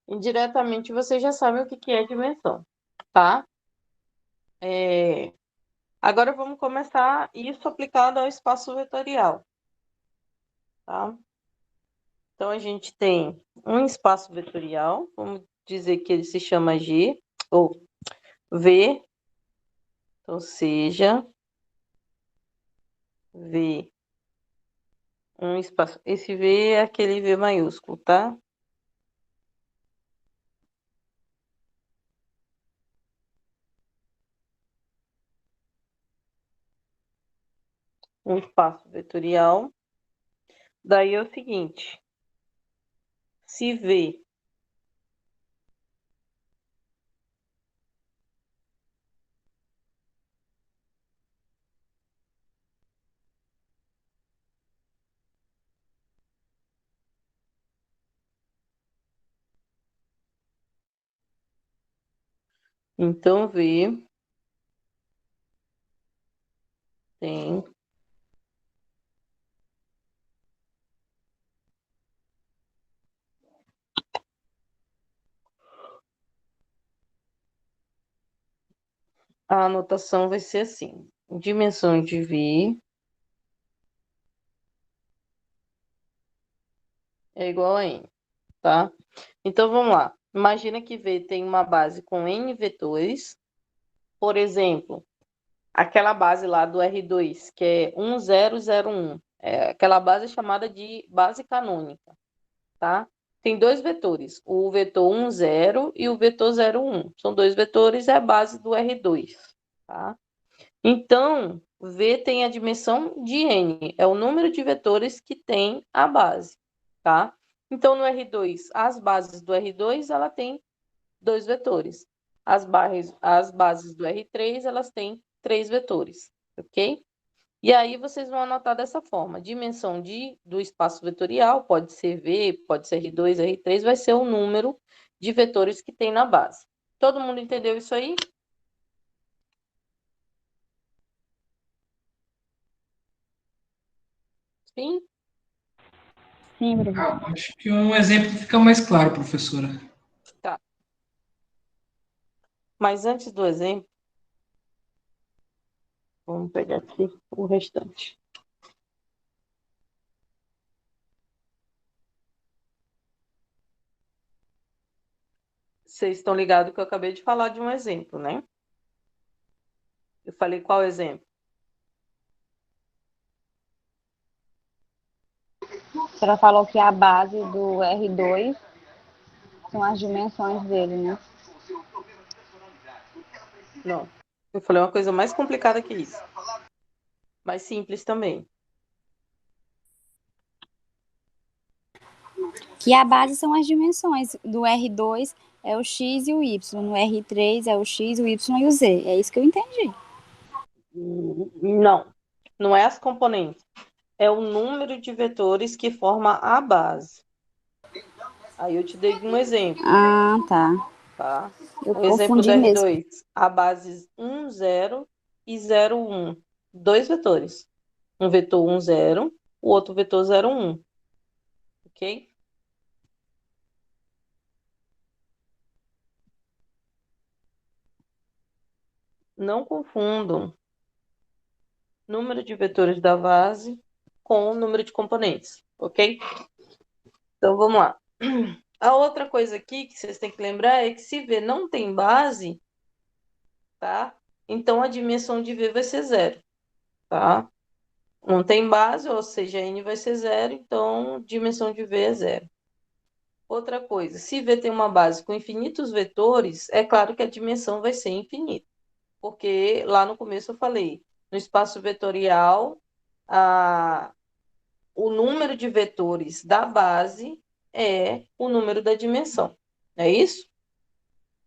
Indiretamente você já sabe o que que é dimensão, tá? Agora vamos começar isso aplicado ao espaço vetorial, tá? Então a gente tem um espaço vetorial, vamos dizer que ele se chama G ou V, ou seja, V, um espaço. Esse V é aquele V maiúsculo, tá? Um espaço vetorial. Daí é o seguinte, se V então V tem a anotação vai ser assim, dimensão de V é igual a N, tá? Então vamos lá. Imagina que V tem uma base com N vetores, por exemplo, aquela base lá do R2, que é 1001. Aquela base chamada de base canônica, tá? Tem dois vetores, o vetor 10 e o vetor 01. São dois vetores, é a base do R2, tá? Então, V tem a dimensão de N, é o número de vetores que tem a base, tá? Então, no R2, as bases do R2, ela tem dois vetores. As bases do R3, elas têm três vetores, ok? E aí vocês vão anotar dessa forma. Dimensão do espaço vetorial, pode ser V, pode ser R2, R3, vai ser o número de vetores que tem na base. Todo mundo entendeu isso aí? Sim? Sim, professor. Acho que um exemplo fica mais claro, professora. Tá. Mas antes do exemplo, vamos pegar aqui o restante. Vocês estão ligados que eu acabei de falar de um exemplo, né? Eu falei qual exemplo? A senhora falou que a base do R2 são as dimensões dele, né? Não. Eu falei uma coisa mais complicada que isso. Mais simples também. Que a base são as dimensões. Do R2 é o X e o Y. No R3 é o X, o Y e o Z. É isso que eu entendi. Não. Não é as componentes. É o número de vetores que forma a base. Aí eu te dei um exemplo, Ah, tá. tá? Eu Um exemplo do confundi mesmo. R2. A base 10 e 01. Dois vetores. Um vetor 10, o outro vetor 01. Ok? Não confundam número de vetores da base com o número de componentes, ok? Então vamos lá. A outra coisa aqui que vocês têm que lembrar é que se V não tem base, tá? Então a dimensão de V vai ser zero, tá? Não tem base, ou seja, N vai ser zero, então dimensão de V é zero. Outra coisa, se V tem uma base com infinitos vetores, é claro que a dimensão vai ser infinita, porque lá no começo eu falei, no espaço vetorial, a, o número de vetores da base é o número da dimensão. É isso?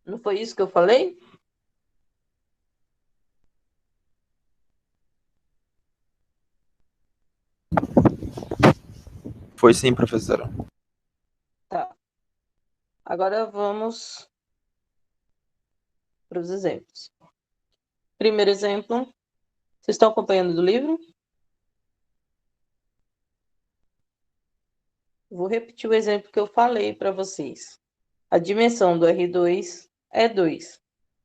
Não foi isso que eu falei? Foi sim, professora. Tá. Agora vamos para os exemplos. Primeiro exemplo, vocês estão acompanhando do livro? Vou repetir o exemplo que eu falei para vocês. A dimensão do R2 é 2.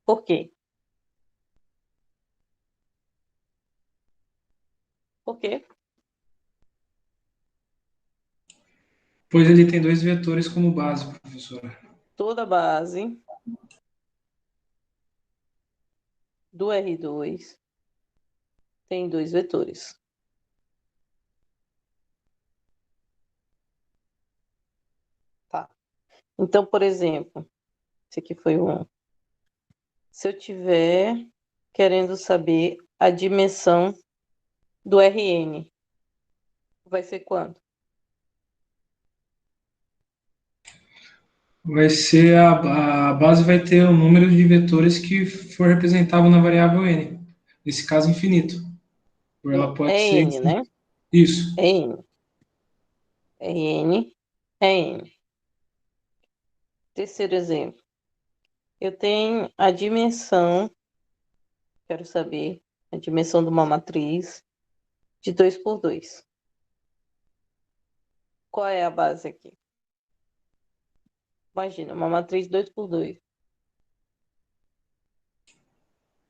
Por quê? Por quê? Pois ele tem dois vetores como base, professora. Toda base do R2 tem 2 vetores. Tá. Então, por exemplo, esse aqui foi o 1. Se eu tiver querendo saber a dimensão do Rn, vai ser quanto? Vai ser a base vai ter o número de vetores que for representável na variável n. Nesse caso, infinito. Ou ela Não, pode é ser n, né? isso. É n. É n. É n. Terceiro exemplo. Eu tenho a dimensão, quero saber a dimensão de uma matriz de 2 por 2. Qual é a base aqui? Imagina, uma matriz 2 por 2.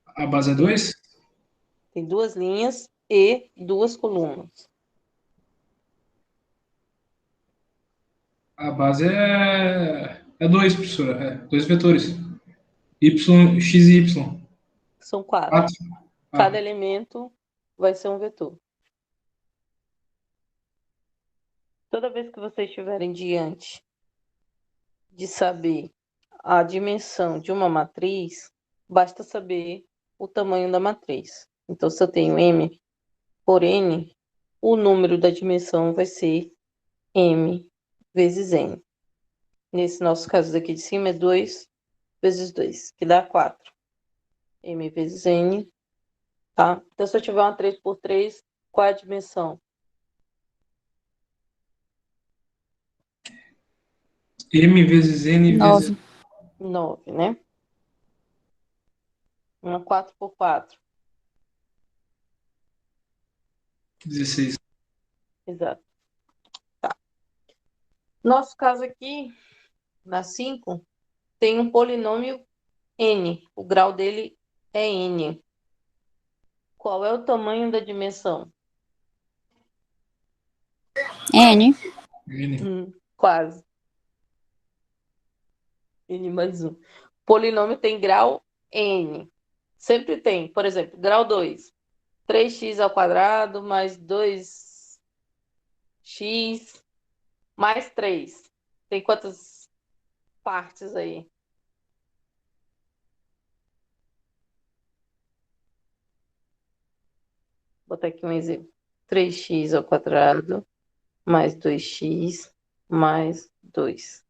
A base é Tem, 2? tem 2 linhas e 2 colunas. A base é 2, professora. É 2 vetores. Y, x e y. São 4. 4. Cada Ah, elemento vai ser um vetor. Toda vez que vocês estiverem diante de saber a dimensão de uma matriz, basta saber o tamanho da matriz. Então, se eu tenho M por N, o número da dimensão vai ser M vezes N. Nesse nosso caso daqui de cima é 2 vezes 2, que dá 4. M vezes N, tá? Então, se eu tiver uma 3 por 3, qual é a dimensão? m vezes n vezes 9. 9, né? Uma 4 por 4. 16. Exato. Tá. Nosso caso aqui, na 5, tem um polinômio N. O grau dele é N. Qual é o tamanho da dimensão? N. Quase. N mais 1. Polinômio tem grau N. Sempre tem. Por exemplo, grau 2. 3x ao quadrado mais 2x mais 3. Tem quantas partes aí? Vou botar aqui um exemplo. 3x ao quadrado mais 2x mais 2.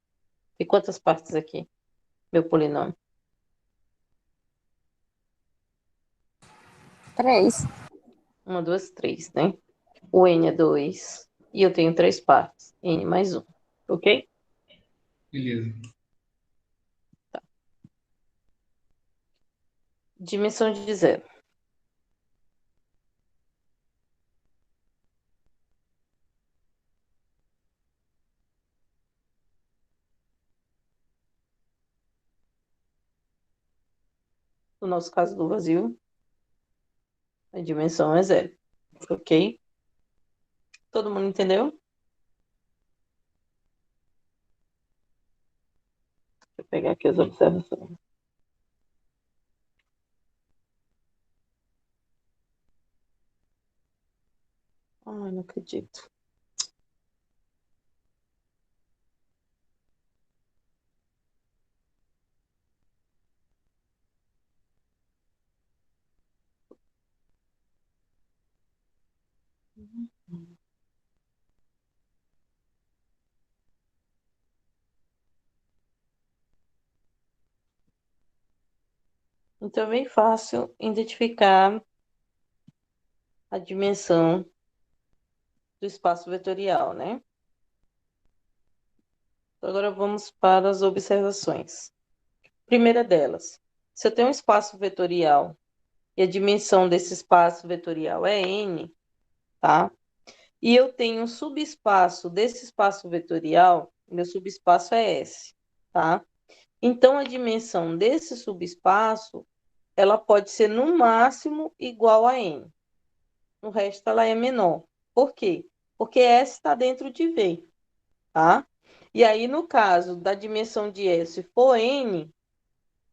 Tem quantas partes aqui? Meu polinômio. 3. 1, 2, 3, né? O n é 2 e eu tenho 3 partes. N mais 1. Ok? Beleza. Dimensão de zero. No nosso caso do vazio, a dimensão é zero. Ok? Todo mundo entendeu? Deixa eu pegar aqui as observações. Ai, não acredito. Então é bem fácil identificar a dimensão do espaço vetorial, né? Agora vamos para as observações. Primeira delas, se eu tenho um espaço vetorial e a dimensão desse espaço vetorial é n, tá? E eu tenho um subespaço desse espaço vetorial, meu subespaço é S, tá? Então, a dimensão desse subespaço, ela pode ser no máximo igual a N. O resto ela é menor. Por quê? Porque S está dentro de V, tá? E aí, no caso da dimensão de S for N,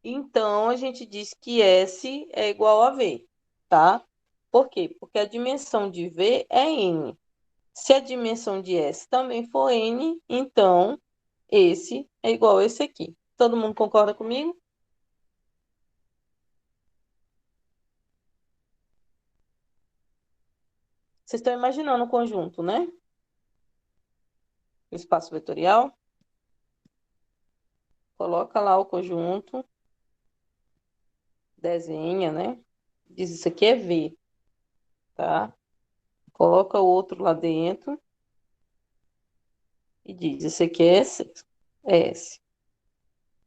então a gente diz que S é igual a V, tá? Por quê? Porque a dimensão de V é N. Se a dimensão de S também for N, então esse é igual a esse aqui. Todo mundo concorda comigo? Vocês estão imaginando o conjunto, né? O espaço vetorial. Coloca lá o conjunto, desenha, né? Diz isso aqui é V, tá? Coloca o outro lá dentro e diz isso aqui é S,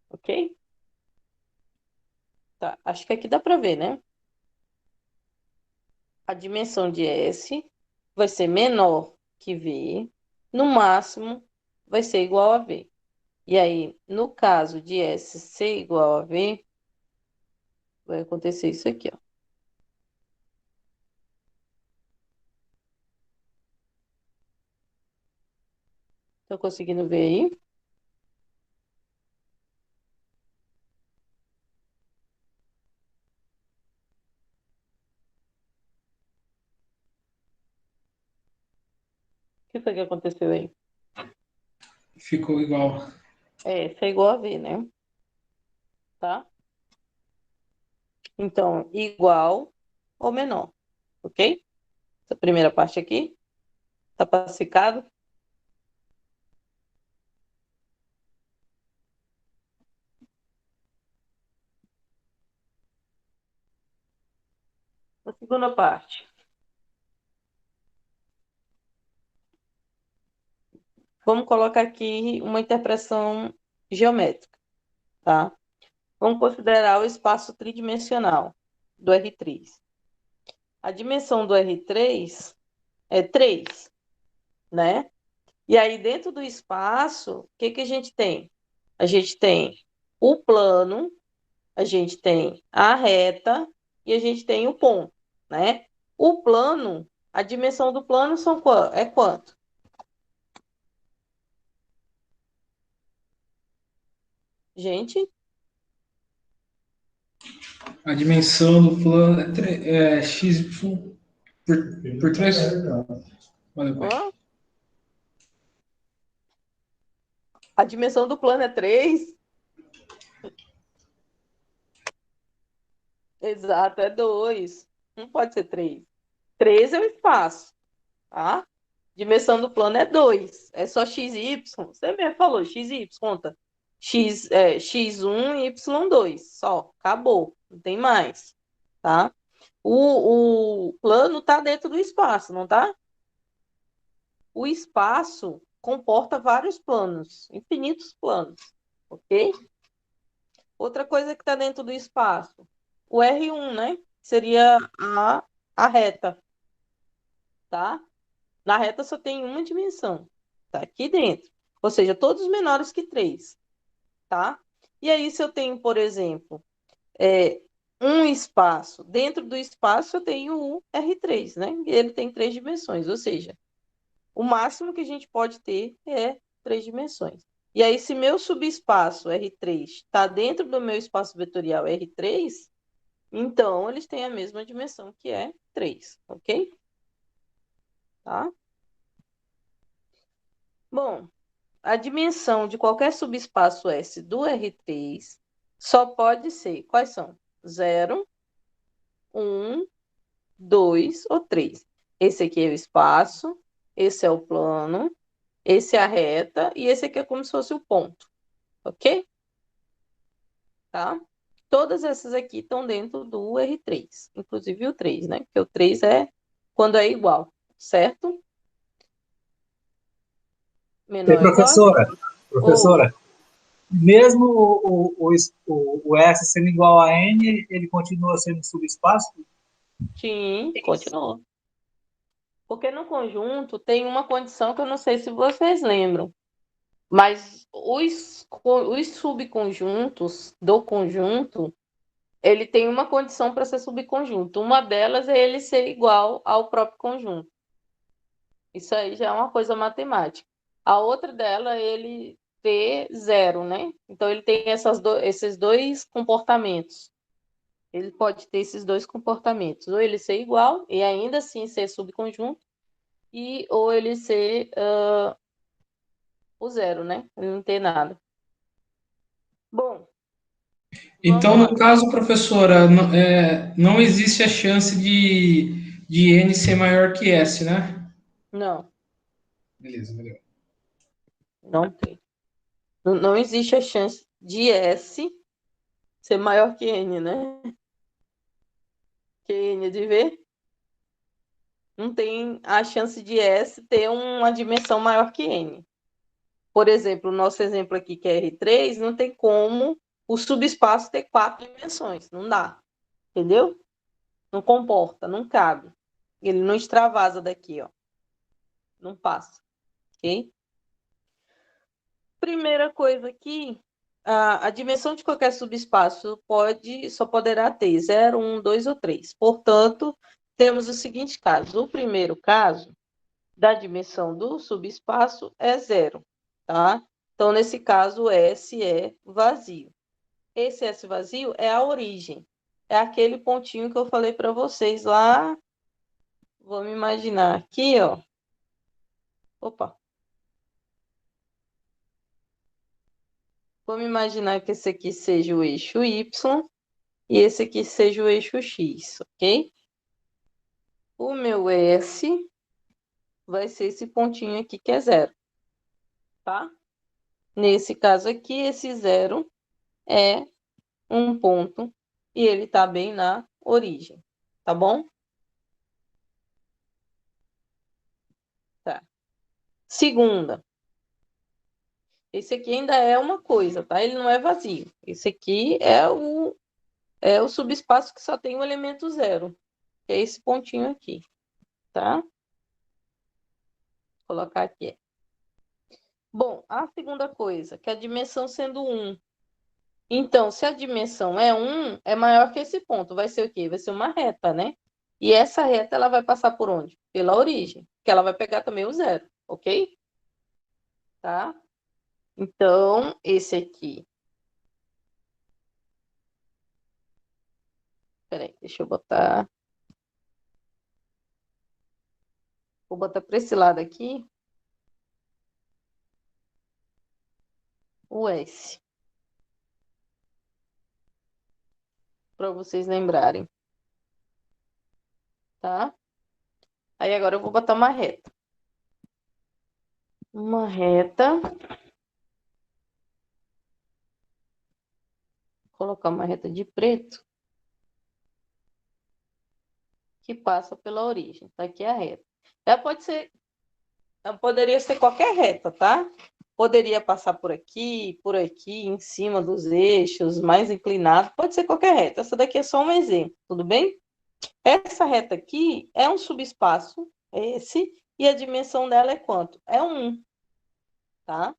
ok? Tá, acho que aqui dá para ver, né? A dimensão de S vai ser menor que V, no máximo vai ser igual a V. E aí, no caso de S ser igual a V, vai acontecer isso aqui, ó. Estão conseguindo ver aí? O que foi que aconteceu aí? Ficou igual. S é igual a V, né? Tá? Então, igual ou menor, ok? Essa primeira parte aqui, tá pacificado? A segunda parte. Vamos colocar aqui uma interpretação geométrica, tá? Vamos considerar o espaço tridimensional do R3. A dimensão do R3 é 3, né? E aí, dentro do espaço, o que que a gente tem? A gente tem o plano, a gente tem a reta e a gente tem o ponto, né? O plano, a dimensão do plano é quanto? Gente, A dimensão do plano é x por 3. Valeu, pai. ó, a dimensão do plano é 3. Exato, é 2. Não pode ser 3. 3 é o espaço, tá? Dimensão do plano é 2. É só x e y. Você mesmo falou, x e y, conta. X1 e y2. Só, acabou. Não tem mais, tá? O plano está dentro do espaço, não tá? O espaço comporta vários planos, infinitos planos, ok? Outra coisa que está dentro do espaço, o R1, né? Seria a reta, tá? Na reta só tem uma dimensão, tá aqui dentro. Ou seja, todos menores que 3, tá? E aí, se eu tenho, por exemplo, um espaço, dentro do espaço eu tenho o R3, né? E ele tem 3 dimensões, ou seja, o máximo que a gente pode ter é 3 dimensões. E aí, se meu subespaço R3 está dentro do meu espaço vetorial R3, então eles têm a mesma dimensão, que é 3, ok? Tá? Bom, a dimensão de qualquer subespaço S do R3 só pode ser, quais são? 0, 1, 2 ou 3. Esse aqui é o espaço, esse é o plano, esse é a reta e esse aqui é como se fosse o ponto, ok? Tá? Todas essas aqui estão dentro do R3, inclusive o 3, né? Porque o 3 é quando é igual, certo? E Menor ou igual? Ou, professora, mesmo o S sendo igual a N, ele continua sendo subespaço? sim, continua. Porque no conjunto tem uma condição que eu não sei se vocês lembram. Mas os subconjuntos do conjunto, ele tem uma condição para ser subconjunto. Uma delas é ele ser igual ao próprio conjunto. Isso aí já é uma coisa matemática. A outra dela é ele ter zero, né? Então ele tem esses dois comportamentos. Ele pode ter esses dois comportamentos. Ou ele ser igual e ainda assim ser subconjunto, ou ele ser o zero, né? Ele não ter nada. Bom, Então, vamos no lá. caso, professora, não existe a chance de N ser maior que S, né? Não, Beleza, melhor. não tem. Não existe a chance de S ser maior que N, né? Que N é de V. Não tem a chance de S ter uma dimensão maior que N. Por exemplo, o nosso exemplo aqui, que é R3, não tem como o subespaço ter 4 dimensões. Não dá. Entendeu? Não comporta, não cabe. Ele não extravasa daqui, ó. Não passa. Ok? Primeira coisa aqui, a dimensão de qualquer subespaço só poderá ter 0, 1, 2 ou 3. Portanto, temos o seguinte caso. O primeiro caso da dimensão do subespaço é 0, tá? Então, nesse caso, o S é vazio. Esse S vazio é a origem. É aquele pontinho que eu falei para vocês lá. Vamos imaginar aqui, ó. Opa. Vamos imaginar que esse aqui seja o eixo Y e esse aqui seja o eixo X, ok? O meu S vai ser esse pontinho aqui que é 0, tá? Nesse caso aqui, esse 0 é um ponto e ele está bem na origem, tá bom? Tá. Segunda, esse aqui ainda é uma coisa, tá? Ele não é vazio. Esse aqui é o subespaço que só tem o elemento 0, que é esse pontinho aqui, tá? Vou colocar aqui. Bom, a segunda coisa, que a dimensão sendo 1. Então, se a dimensão é 1, é maior que esse ponto. Vai ser o quê? Vai ser uma reta, né? E essa reta, ela vai passar por onde? Pela origem, que ela vai pegar também o 0, ok? Tá? Então, esse aqui. Peraí, deixa eu botar. Vou botar para esse lado aqui o S. Para vocês lembrarem. Tá? Aí agora eu vou botar uma reta. Uma reta. Vou colocar uma reta de preto. Que passa pela origem. Tá aqui a reta. Ela poderia ser qualquer reta, tá? Poderia passar por aqui, em cima dos eixos, mais inclinado. Pode ser qualquer reta. Essa daqui é só um exemplo, tudo bem? Essa reta aqui é um subespaço, esse, e a dimensão dela é quanto? É 1, tá?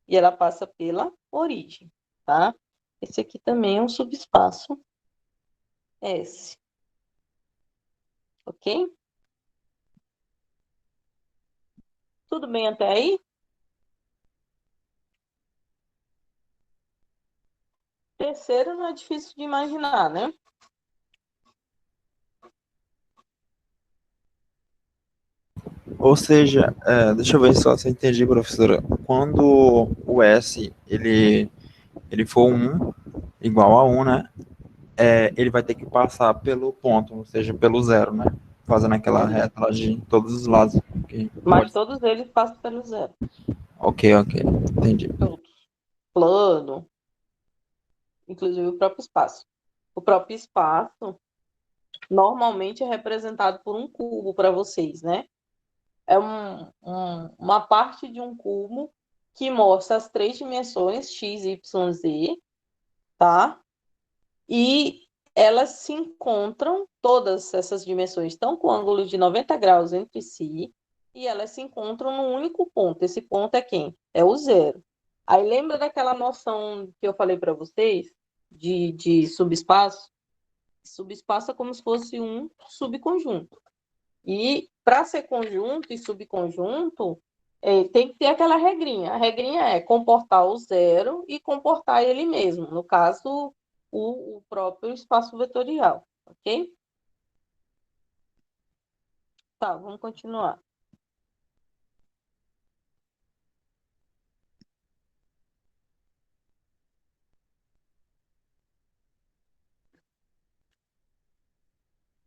E ela passa pela origem, tá? Esse aqui também é um subespaço S. Ok? Tudo bem até aí? Terceiro não é difícil de imaginar, né? Ou seja, deixa eu ver só se eu entendi, professora. Quando o S ele for 1, igual a 1, né? Ele vai ter que passar pelo ponto, ou seja, pelo zero, né? Fazendo aquela reta lá de todos os lados. Ok, Mas todos eles passam pelo 0. ok, entendi. Plano, inclusive o próprio espaço. O próprio espaço normalmente é representado por um cubo para vocês, né? É uma parte de um cubo que mostra as 3 dimensões, x, y, z, tá? E elas se encontram, todas essas dimensões estão com ângulo de 90 graus entre si, e elas se encontram num único ponto. Esse ponto é quem? É o 0. Aí lembra daquela noção que eu falei para vocês de subespaço? Subespaço é como se fosse um subconjunto. E para ser conjunto e subconjunto, tem que ter aquela regrinha. A regrinha é comportar o zero e comportar ele mesmo. No caso, o próprio espaço vetorial, ok? Tá, vamos continuar.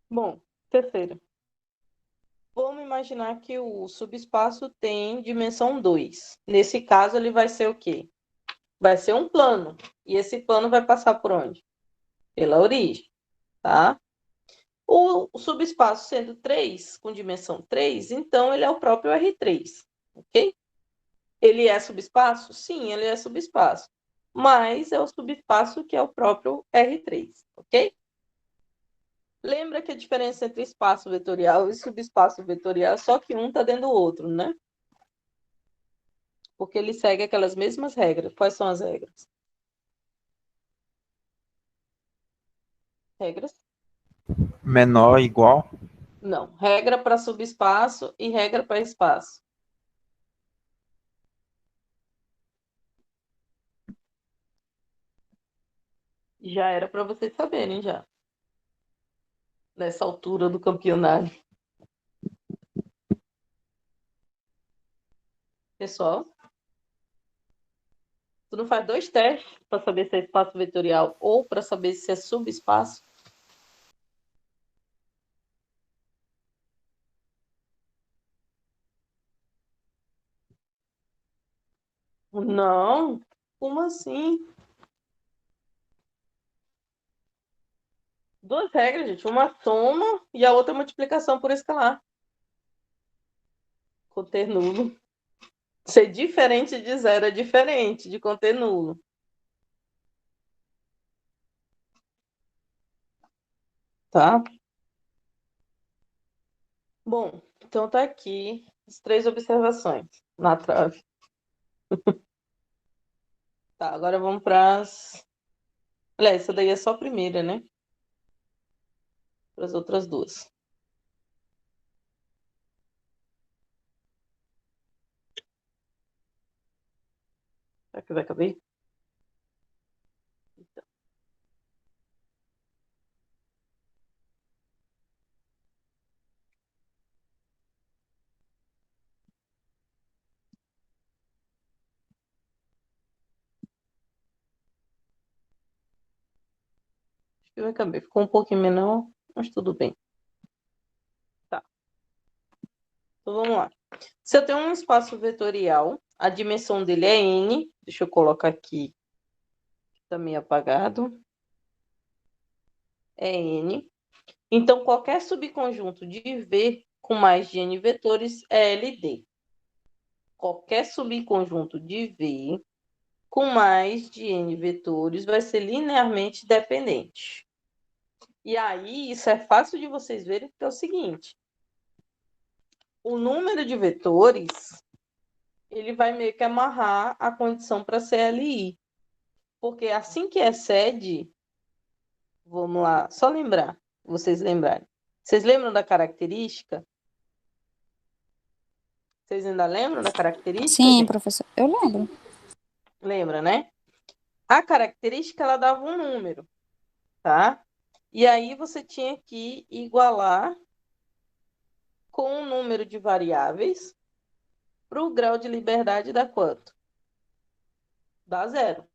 Bom, terceiro. Vamos imaginar que o subespaço tem dimensão 2. Nesse caso, ele vai ser o quê? Vai ser um plano. E esse plano vai passar por onde? Pela origem, tá? O subespaço sendo 3, com dimensão 3, então ele é o próprio R3, ok? Ele é subespaço? Sim, ele é subespaço. Mas é o subespaço que é o próprio R3, ok? Lembra que a diferença entre espaço vetorial e subespaço vetorial é só que um está dentro do outro, né? Porque ele segue aquelas mesmas regras. Quais são as regras? Regras? Menor igual. Não. Regra para subespaço e regra para espaço. Já era para vocês saberem, já. Nessa altura do campeonato. Pessoal, tu não faz 2 testes para saber se é espaço vetorial ou para saber se é subespaço? Não. Como assim? 2 regras, gente. Uma soma e a outra multiplicação por escalar. Conter nulo. Ser diferente de zero é diferente de conter nulo. Tá? Bom, então tá aqui as 3 observações na trave. Tá, agora vamos para as... Aliás, essa daí é só a primeira, né? Para as outras 2. Será que vai caber? Então, acho que vai caber. Ficou um pouquinho menor, mas tudo bem. Tá. Então vamos lá. Se eu tenho um espaço vetorial, a dimensão dele é n. Deixa eu colocar aqui também apagado. É n. Então, qualquer subconjunto de V com mais de n vetores é LD. Qualquer subconjunto de V com mais de n vetores vai ser linearmente dependente. E aí, isso é fácil de vocês verem, porque é o seguinte. O número de vetores, ele vai meio que amarrar a condição para CLI. Porque assim que excede, vamos lá, só lembrar, vocês lembrarem. Vocês lembram da característica? Vocês ainda lembram da característica, Sim, gente? professor, eu lembro. Lembra, né? A característica, ela dava um número, tá? E aí você tinha que igualar com o número de variáveis para o grau de liberdade dar quanto? Dá 0,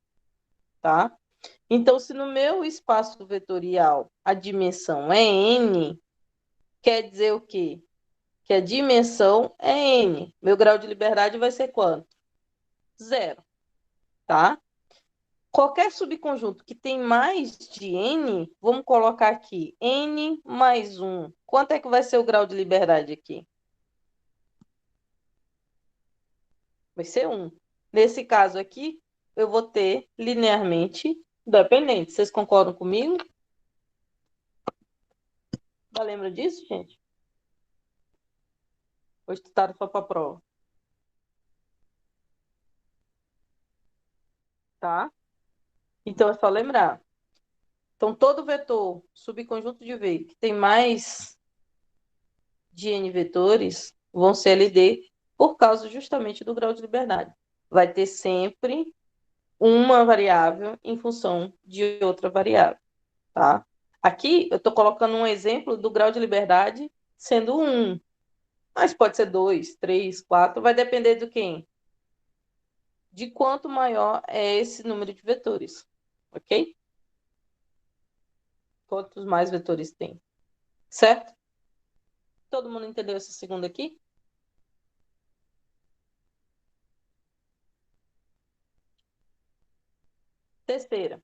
tá? Então, se no meu espaço vetorial a dimensão é n, quer dizer o quê? Que a dimensão é n. Meu grau de liberdade vai ser quanto? 0, tá? Qualquer subconjunto que tem mais de n, vamos colocar aqui, n mais 1. Quanto é que vai ser o grau de liberdade aqui? Vai ser 1. Nesse caso aqui, eu vou ter linearmente dependente. Vocês concordam comigo? Já lembra disso, gente? Ou estudaram só para a prova? tá? Então, é só lembrar. Então, todo vetor subconjunto de V que tem mais de N vetores vão ser LD por causa justamente do grau de liberdade. Vai ter sempre uma variável em função de outra variável, tá? Aqui eu estou colocando um exemplo do grau de liberdade sendo 1, mas pode ser 2, 3, 4, vai depender do quem? De quanto maior é esse número de vetores, ok? Quantos mais vetores tem, certo? Todo mundo entendeu essa segunda aqui? Terceira.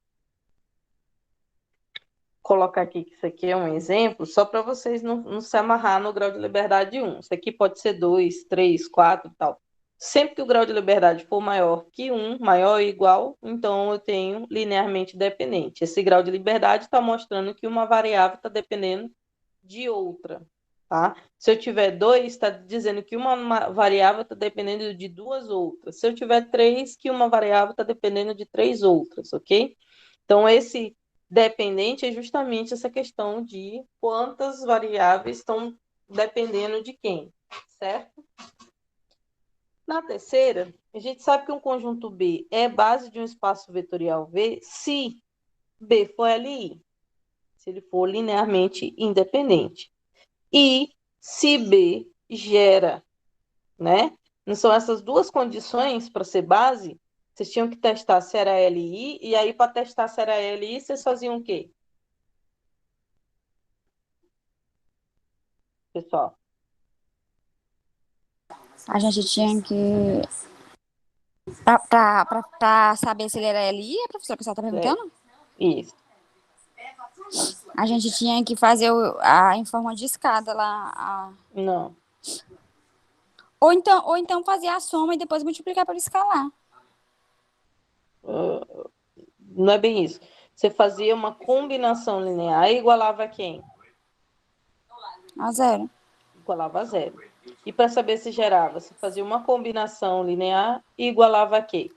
Colocar aqui que isso aqui é um exemplo, só para vocês não se amarrar no grau de liberdade 1. Isso aqui pode ser 2, 3, 4 e tal. Sempre que o grau de liberdade for maior que 1, maior ou igual, então eu tenho linearmente dependente. Esse grau de liberdade está mostrando que uma variável está dependendo de outra, tá? Se eu tiver 2, está dizendo que uma variável está dependendo de duas outras. Se eu tiver 3, que uma variável está dependendo de 3 outras, ok? Então, esse dependente é justamente essa questão de quantas variáveis estão dependendo de quem, certo? Na terceira, a gente sabe que um conjunto B é base de um espaço vetorial V se B for LI, se ele for linearmente independente. E se B gera, né? Não são essas duas condições para ser base? Vocês tinham que testar se era LI, e aí para testar se era LI, vocês faziam o quê? Pessoal, A gente tinha que. Pra saber se ele era LI, a professora que você tá perguntando? isso. A gente tinha que fazer em forma de escada lá. Não. Ou então fazer a soma e depois multiplicar pelo escalar. Não é bem isso. Você fazia uma combinação linear e igualava a quem? A zero. Igualava a zero. E para saber se gerava, você fazia uma combinação linear e igualava a quê?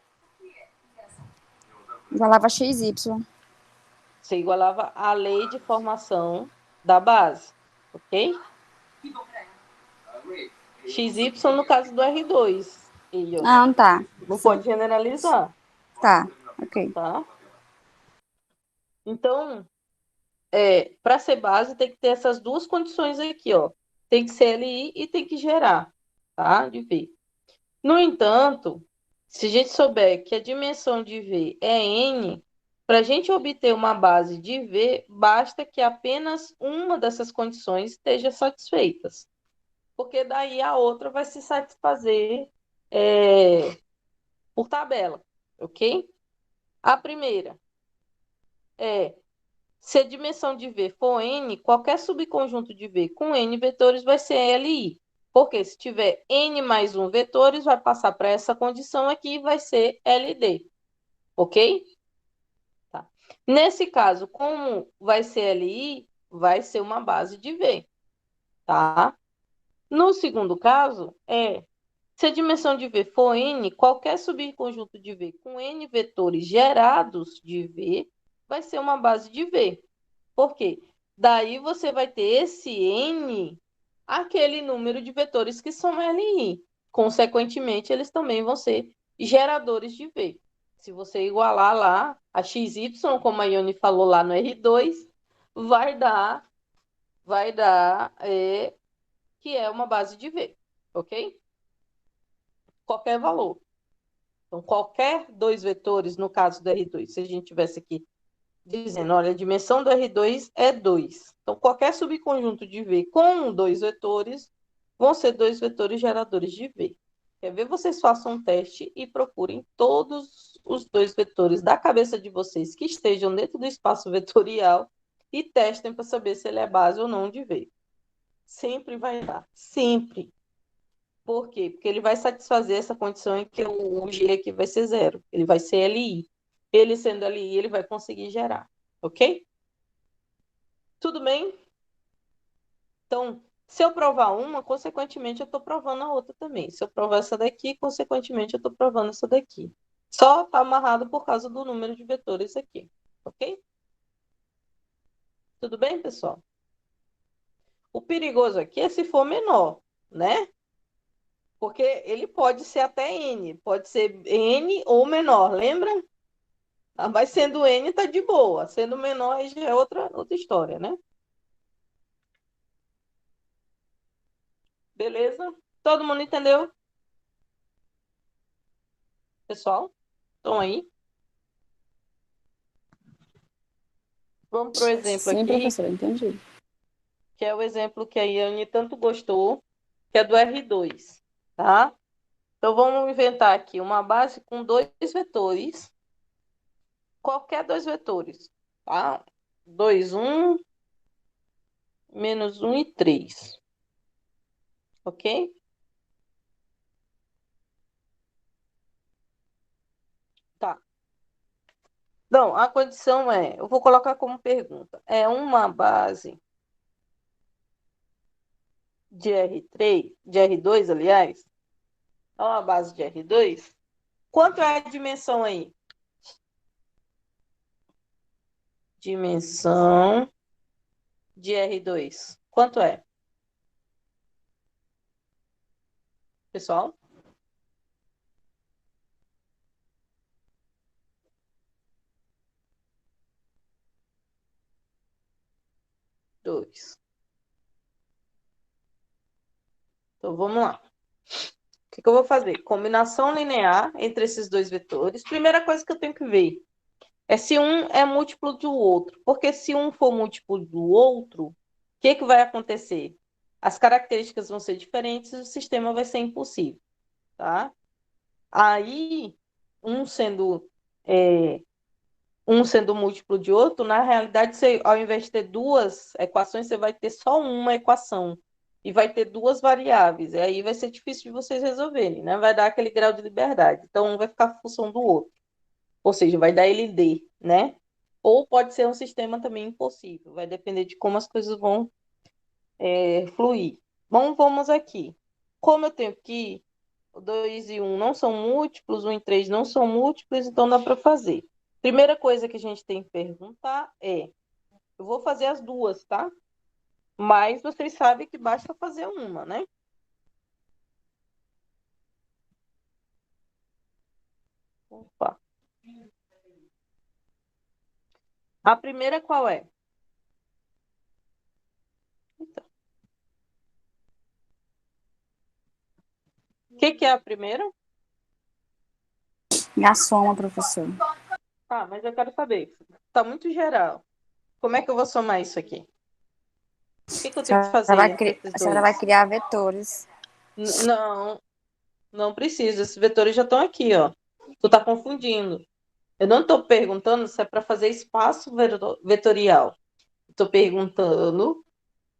Igualava XY. Você igualava a lei de formação da base, ok? XY no caso do R2. Não, tá. Não pode generalizar, Tá, ok. tá? Então, para ser base, tem que ter essas duas condições aqui, ó. Tem que ser LI e tem que gerar, tá? De V. No entanto, se a gente souber que a dimensão de V é N, para a gente obter uma base de V, basta que apenas uma dessas condições esteja satisfeita. Porque daí a outra vai se satisfazer por tabela, ok? A primeira é, se a dimensão de V for N, qualquer subconjunto de V com N vetores vai ser LI. Porque se tiver N mais 1 vetores, vai passar para essa condição aqui e vai ser LD. Ok? Tá. Nesse caso, como vai ser LI, vai ser uma base de V. Tá? No segundo caso, se a dimensão de V for N, qualquer subconjunto de V com N vetores gerados de V vai ser uma base de V. Por quê? Daí você vai ter esse N, aquele número de vetores que são LI. Consequentemente, eles também vão ser geradores de V. Se você igualar lá a XY, como a Ione falou lá no R2, vai dar que é uma base de V, ok? Qualquer valor. Então, qualquer dois vetores, no caso do R2, se a gente tivesse aqui dizendo, olha, a dimensão do R2 é 2. Então, qualquer subconjunto de V com dois vetores vão ser dois vetores geradores de V. Quer ver? Vocês façam um teste e procurem todos os dois vetores da cabeça de vocês que estejam dentro do espaço vetorial e testem para saber se ele é base ou não de V. Sempre vai dar. Sempre. Por quê? Porque ele vai satisfazer essa condição em que o G aqui vai ser zero. Ele vai ser LI. Ele sendo LI, ele vai conseguir gerar. Ok? Tudo bem? Então, se eu provar uma, consequentemente, eu estou provando a outra também. Se eu provar essa daqui, consequentemente, eu estou provando essa daqui. Só está amarrado por causa do número de vetores aqui, ok? Tudo bem, pessoal? O perigoso aqui é se for menor, né? Porque ele pode ser até N, pode ser N ou menor, lembra? Mas sendo N tá de boa, sendo menor aí já é outra história, né? Beleza? Todo mundo entendeu? Pessoal? Estão aí? Vamos para o exemplo Sim, aqui, professora, entendi. que é o exemplo que a Iane tanto gostou, que é do R2, tá? Então, vamos inventar aqui uma base com dois vetores, qualquer dois vetores, tá? 2, 1, menos 1 e 3, ok? Tá. Então, a condição é, eu vou colocar como pergunta, é uma base de R3, de R2, aliás, é uma base de R2, quanto é a dimensão aí? Dimensão de R2. Quanto é? Pessoal? Dois. Então, vamos lá. O que eu vou fazer? Combinação linear entre esses dois vetores. Primeira coisa que eu tenho que ver é se um é múltiplo do outro. Porque se um for múltiplo do outro, o que vai acontecer? As características vão ser diferentes e o sistema vai ser impossível, tá? Aí, um sendo, é, um sendo múltiplo de outro, na realidade, você, ao invés de ter duas equações, você vai ter só uma equação. E vai ter duas variáveis. E aí vai ser difícil de vocês resolverem, né? Vai dar aquele grau de liberdade. Então, um vai ficar função do outro. Ou seja, vai dar LD, né? Ou pode ser um sistema também impossível. Vai depender de como as coisas vão fluir. Bom, vamos aqui. Como eu tenho que o 2 e 1 não são múltiplos, 1 e 3 não são múltiplos, então dá para fazer. Primeira coisa que a gente tem que perguntar é, eu vou fazer as duas, tá? Mas vocês sabem que basta fazer uma, né? Opa. A primeira qual é? Então, o que é a primeira? A soma, professor. Ah, mas eu quero saber. Tá muito geral. Como é que eu vou somar isso aqui? O que eu tenho que fazer entre esses A senhora vai dois? criar vetores. Não, não precisa. Esses vetores já estão aqui, ó. Tu tá confundindo. Eu não estou perguntando se é para fazer espaço vetorial. Estou perguntando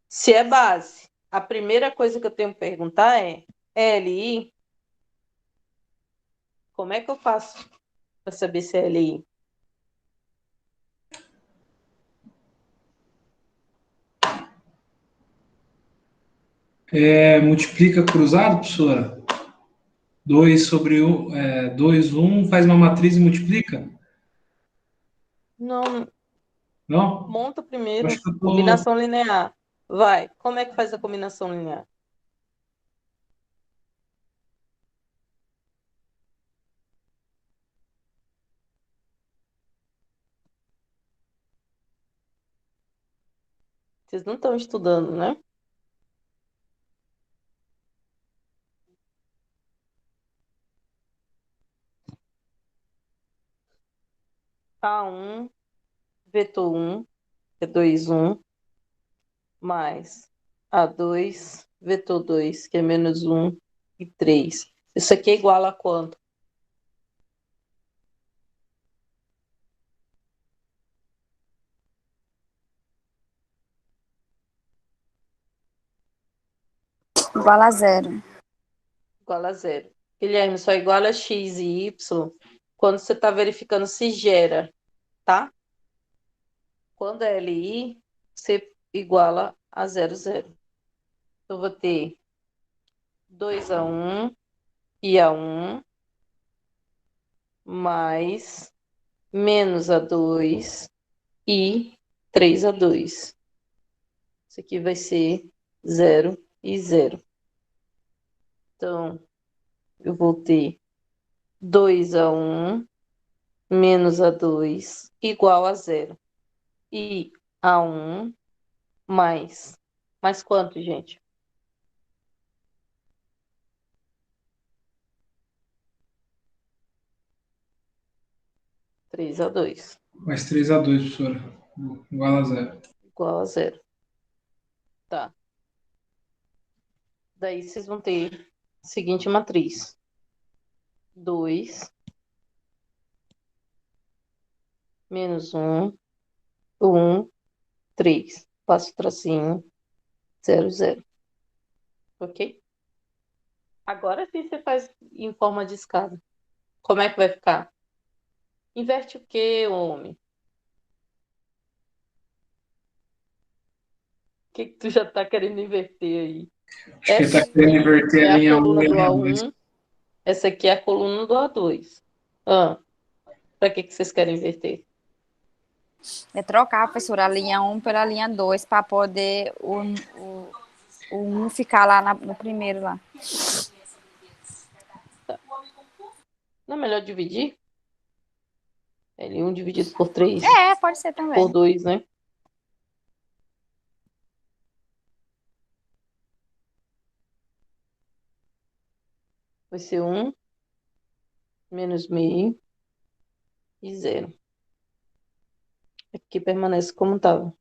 se é base. A primeira coisa que eu tenho que perguntar é LI. Como é que eu faço para saber se é LI? Multiplica cruzado, professora? 2 sobre 1, 2, 1, faz uma matriz e multiplica? Não, Não? monta Eu acho primeiro. que eu tô. Combinação linear. Vai. Como é que faz a combinação linear? Vocês não estão estudando, né? A1, vetor 1, é 2, 1, mais A2, vetor 2, que é menos 1 e 3. Isso aqui é igual a quanto? Igual a zero. Igual a zero. Guilherme, só igual a x e y quando você está verificando se gera, tá? Quando é LI, você iguala a zero, zero. Eu vou ter 2 a 1 e a 1 mais menos A2 e 3A2. Isso aqui vai ser 0 e 0. Então, eu vou ter 2A1 menos A2 igual a 0. E A1 mais. Mais quanto, gente? Três a dois. Mais 3-2, professora. Igual a 0. Igual a 0. Tá. Daí vocês vão ter a seguinte matriz. 2 menos 1, 1, 3. Passo o tracinho, 0, 0. Ok? Agora sim você faz em forma de escada. Como é que vai ficar? Inverte o quê, homem? O que tu já tá querendo inverter aí? Acho que ele Essa está querendo aqui inverter é a a linha 1 coluna e a do linha 2. A1. Essa aqui é a coluna do A2. Para que vocês querem inverter? É trocar, professora, a linha 1 pela linha 2 para poder o 1 ficar lá no primeiro lá. Não é melhor dividir? L1 dividido por 3, Pode ser também. por 2, né? Vai ser 1 menos meio e 0. Aqui permanece como estava.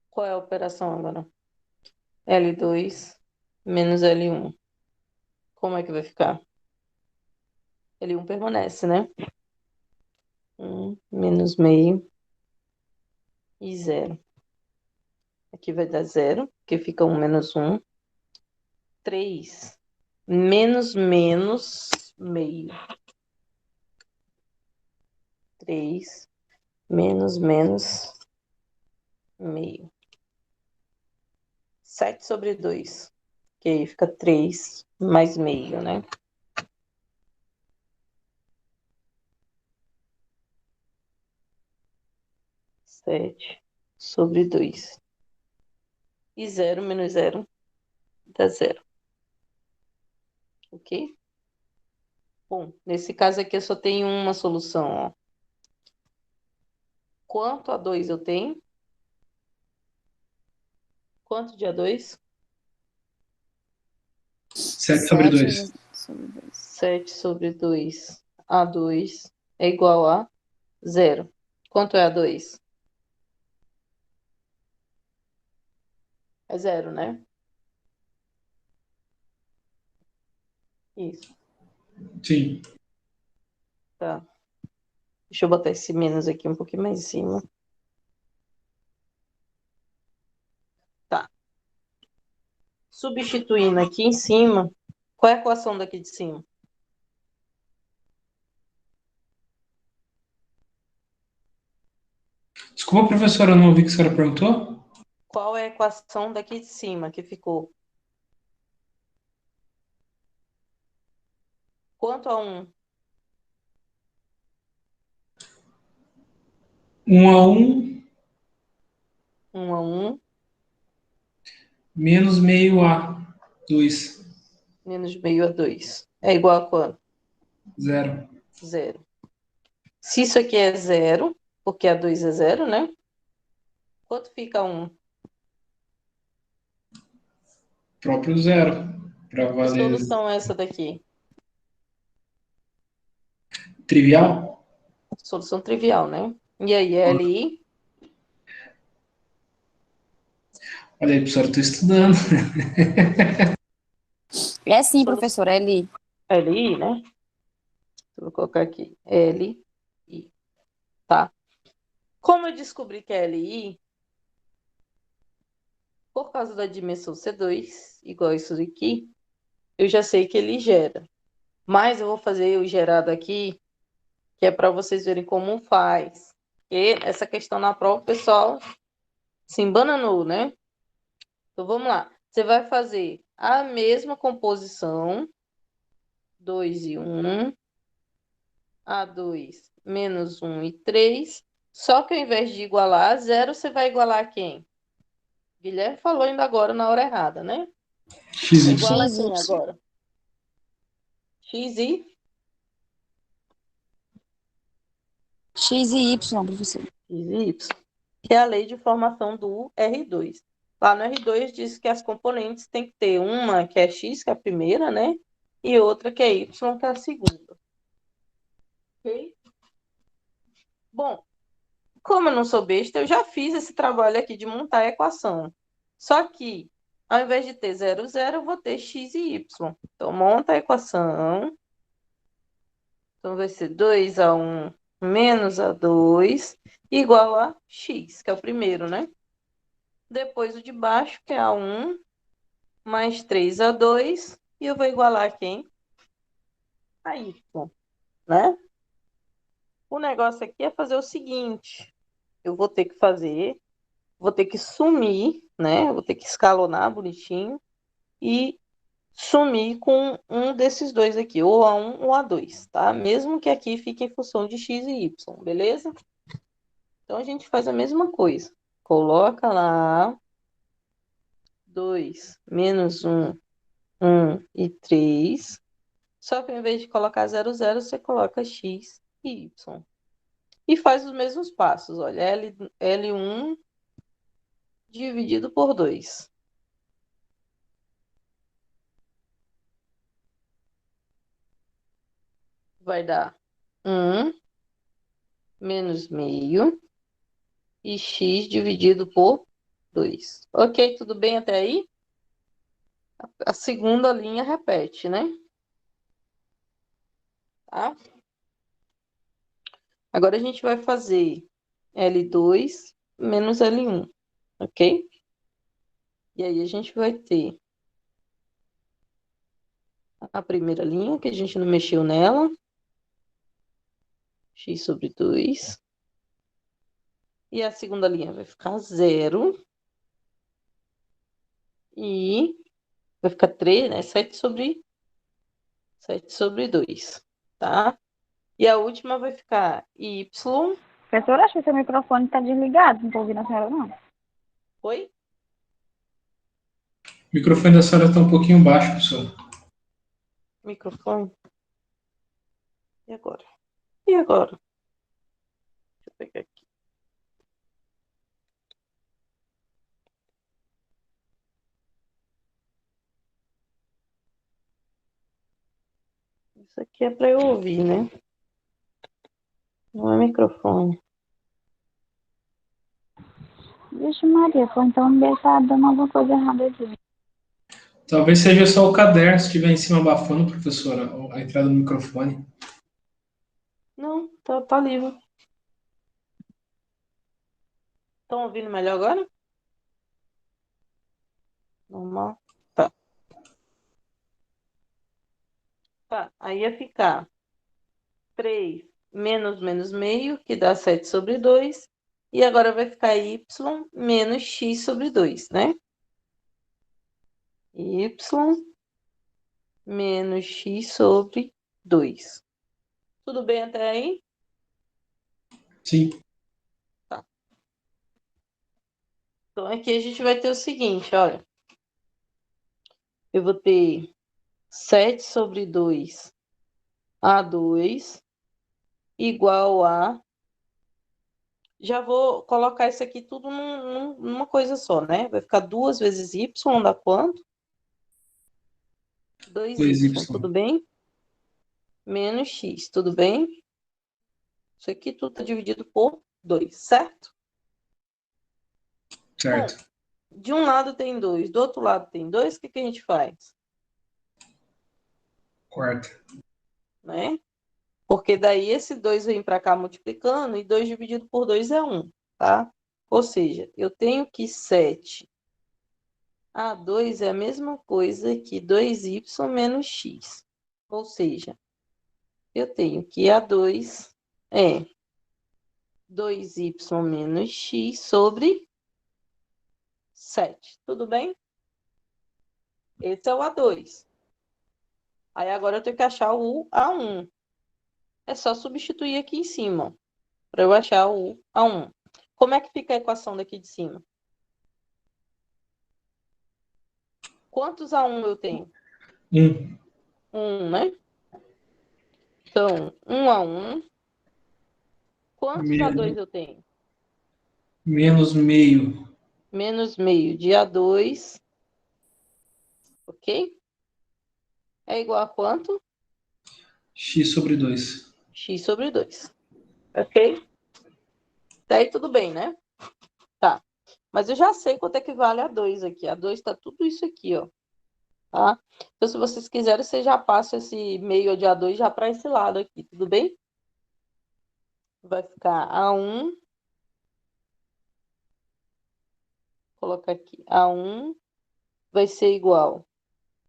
Qual é a operação agora? L2 menos L1. Como é que vai ficar? L1 permanece, né? 1 menos meio e 0. Aqui vai dar 0, porque fica 1 menos 1. 3 menos meio. 3 menos meio. 7 sobre 2. Que aí fica 3 mais meio, né? Sete sobre 2. E 0 menos 0 dá 0. Ok? Bom, nesse caso aqui eu só tenho uma solução, ó. Quanto A2 eu tenho? Quanto de A2? 7 sobre 2. 7 sobre 2. A2 é igual a 0. Quanto é A2? É 0, né? Isso. Sim. Tá. Deixa eu botar esse menos aqui um pouquinho mais em cima. Tá. Substituindo aqui em cima, qual é a equação daqui de cima? Desculpa, professora, eu não ouvi o que a senhora perguntou. Qual é a equação daqui de cima que ficou? Quanto a 1? 1 a 1 1 a 1 menos meio a 2. menos meio a 2. É igual a quanto? 0. 0. Se isso aqui é 0, porque a 2 é 0, né? Quanto fica 1? Próprio 0. Para Que valer solução é essa daqui? trivial. Solução trivial, né? E aí, LI? Olha aí, professora, estou estudando. É sim, professora, Eli. LI, né? Vou colocar aqui. LI. Tá. Como eu descobri que é LI? Por causa da dimensão C2, igual isso aqui, eu já sei que ele gera. Mas eu vou fazer o gerado aqui, que é para vocês verem como faz. E essa questão na prova, o pessoal se embananou, né? Então vamos lá. Você vai fazer a mesma composição 2 e 1. A2 menos 1 e 3. Só que ao invés de igualar a 0, você vai igualar a quem? Guilherme falou ainda agora na hora errada, né? XY. Iguala a quem XY. agora? X e X e Y, professor. X e Y. Que é a lei de formação do R2. Lá no R2 diz que as componentes têm que ter uma que é X, que é a primeira, né? E outra que é Y, que é a segunda. Ok? Bom, como eu não sou besta, eu já fiz esse trabalho aqui de montar a equação. Só que, ao invés de ter 0, 0, eu vou ter x e y. Então, monta a equação. Então, vai ser 2A1 menos A2 igual a x, que é o primeiro, né? Depois o de baixo, que é A1 mais 3A2. E eu vou igualar quem? A y, né? O negócio aqui é fazer o seguinte. Eu vou ter que sumir, né? Vou ter que escalonar bonitinho e sumir com um desses dois aqui, ou A1 ou A2, tá? Mesmo que aqui fique em função de x e y, beleza? Então a gente faz a mesma coisa. Coloca lá 2 menos 1, 1 e 3. Só que ao invés de colocar 0, 0, você coloca x e y. E faz os mesmos passos, olha, L1 dividido por 2. Vai dar 1 menos meio e x dividido por 2. Ok, tudo bem até aí? A segunda linha repete, né? Tá? Agora a gente vai fazer L2 menos L1, ok? E aí a gente vai ter a primeira linha, que a gente não mexeu nela, x sobre 2. E a segunda linha vai ficar 0. E vai ficar 3, né? 7 sobre 2, tá? E a última vai ficar y. Professor, acho que seu microfone está desligado. Não estou ouvindo a senhora, não. Oi? O microfone da senhora está um pouquinho baixo, professor. Microfone. E agora? E agora? Deixa eu pegar aqui. Isso aqui é para eu ouvir, né? Não é microfone. Vixe, Maria, foi então deve estar dando alguma coisa errada aqui. Talvez seja só o caderno se estiver em cima abafando, professora, a entrada do microfone. Não, tá livre. Estão ouvindo melhor agora? Normal. Tá. Tá, aí ia ficar 3 menos meio, que dá 7 sobre 2. E agora vai ficar y menos x sobre 2, né? Y menos x sobre 2. Tudo bem até aí? Sim. Tá. Então aqui a gente vai ter o seguinte, olha. Eu vou ter 7 sobre 2 A2 igual a... Já vou colocar isso aqui tudo numa coisa só, né? Vai ficar 2 vezes y, dá quanto? 2y, 2y. tudo bem? Menos x, tudo bem? Isso aqui tudo está dividido por 2, certo? Certo. Bom, de um lado tem 2, do outro lado tem 2, o que a gente faz? Quarta. Né? Porque daí esse 2 vem para cá multiplicando e 2 dividido por 2 é 1, tá? Ou seja, eu tenho que 7 A2 é a mesma coisa que 2y menos x. Ou seja, eu tenho que A2 é 2y menos x sobre 7. Tudo bem? Esse é o A2. Aí agora eu tenho que achar o A1. É só substituir aqui em cima, para eu achar o A1. Como é que fica a equação daqui de cima? Quantos A1 eu tenho? 1. 1, né? Então, 1 A1. Quantos A2 eu tenho? Menos meio. Menos meio de A2, ok? É igual a quanto? X sobre 2. X sobre 2, ok? Daí tudo bem, né? Tá. Mas eu já sei quanto é que vale A2 aqui. A2 tá tudo isso aqui, ó. Tá? Então, se vocês quiserem, você já passa esse meio de A2 já para esse lado aqui, tudo bem? Vai ficar A1. Colocar aqui. A1 vai ser igual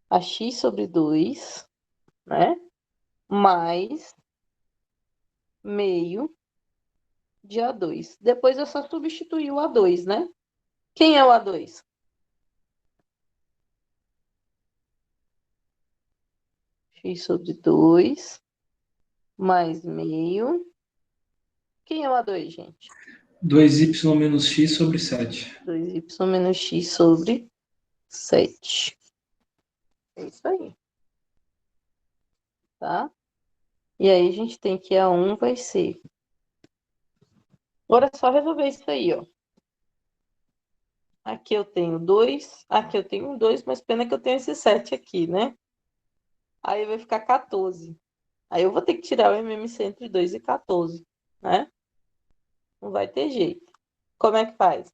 a X sobre 2, né? Mais meio de A2. Depois é só substituir o A2, né? Quem é o A2? X sobre 2 mais meio. Quem é o A2, gente? 2y menos x sobre 7. 2y menos x sobre 7. É isso aí, tá? E aí a gente tem que A1 vai ser. Agora é só resolver isso aí, ó. Aqui eu tenho 2, aqui eu tenho 2, mas pena que eu tenho esse 7 aqui, né? Aí vai ficar 14. Aí eu vou ter que tirar o MMC entre 2 e 14, né? Não vai ter jeito. Como é que faz?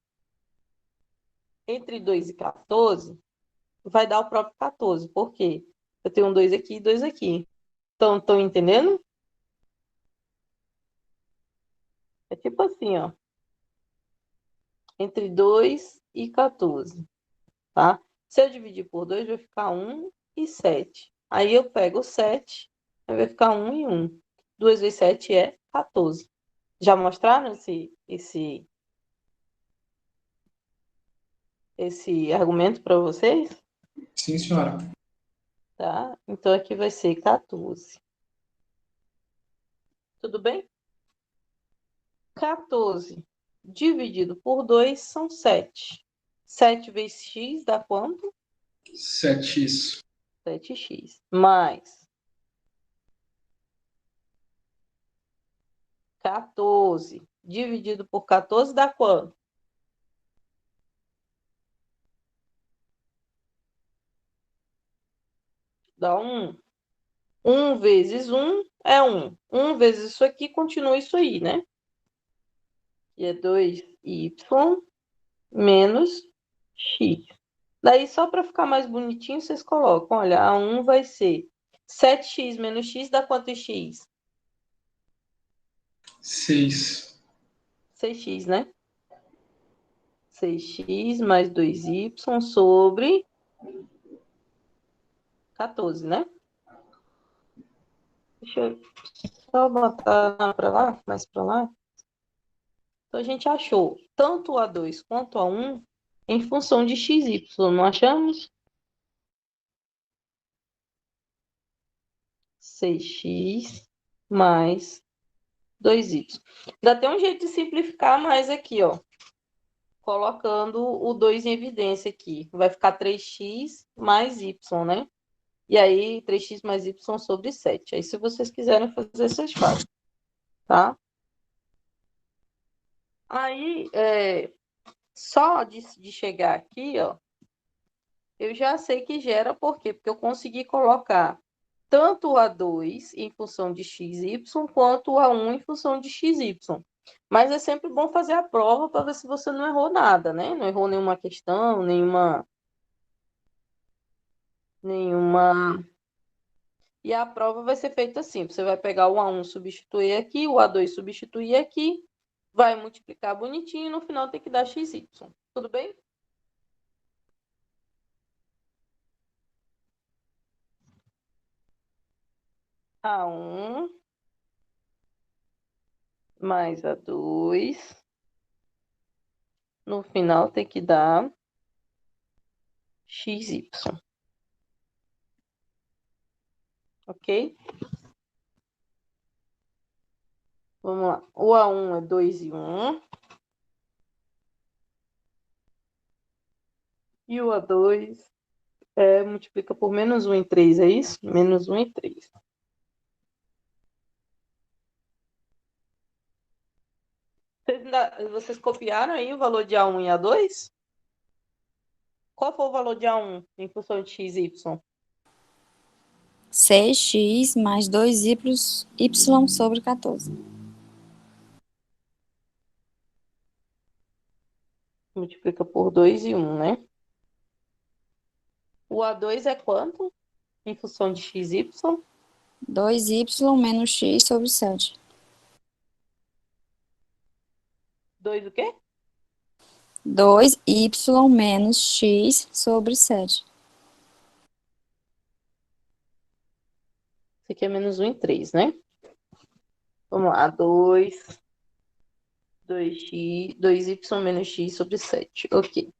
Entre 2 e 14, vai dar o próprio 14. Por quê? Eu tenho um 2 aqui e 2 aqui. Então, estão entendendo? É tipo assim, ó. Entre 2 e 14, tá? Se eu dividir por 2, vai ficar 1 e 7. Aí eu pego o 7, aí vai ficar 1 e 1. 2 vezes 7 é 14. Já mostraram esse argumento para vocês? Sim, senhora. Tá? Então aqui vai ser 14. Tudo bem? 14 dividido por 2 são 7. 7 vezes x dá quanto? 7x. 7x. Mais 14 dividido por 14 dá quanto? Dá 1. 1 vezes 1 é 1. 1 vezes isso aqui continua isso aí, né? E é 2y menos x. Daí, só para ficar mais bonitinho, vocês colocam, olha, A1 vai ser 7x menos x dá quanto em x? 6. 6x, né? 6x mais 2y sobre 14, né? Deixa eu só botar para lá, mais para lá. Então, a gente achou tanto o A2 quanto o A1 em função de xy, não achamos? 6x mais 2y. Ainda tem um jeito de simplificar mais aqui, ó. Colocando o 2 em evidência aqui. Vai ficar 3x mais y, né? E aí, 3x mais y sobre 7. Aí, se vocês quiserem fazer, vocês fazem, tá? Aí, só de chegar aqui, ó, eu já sei que gera, por quê? Porque eu consegui colocar tanto o A2 em função de xy, quanto o A1 em função de xy. Mas é sempre bom fazer a prova para ver se você não errou nada, né? Não errou nenhuma questão, nenhuma. E a prova vai ser feita assim: você vai pegar o A1 substituir aqui, o A2 substituir aqui, vai multiplicar bonitinho e no final tem que dar xy. Tudo bem? A1 mais A2. No final tem que dar xy. ok? Vamos lá. O A1 é 2 e 1. E o A2 multiplica por menos 1 e 3, é isso? Menos 1 e 3. Vocês copiaram aí o valor de A1 e A2? Qual foi o valor de A1 em função de x e y? 6x mais 2y sobre 14. Multiplica por 2 e 1, né? O A2 é quanto em função de x e y? 2y menos x sobre 7. 2 o quê? 2y menos x sobre 7. Isso aqui é menos 1 e 3, né? Vamos lá. 2y menos x sobre 7. Ok.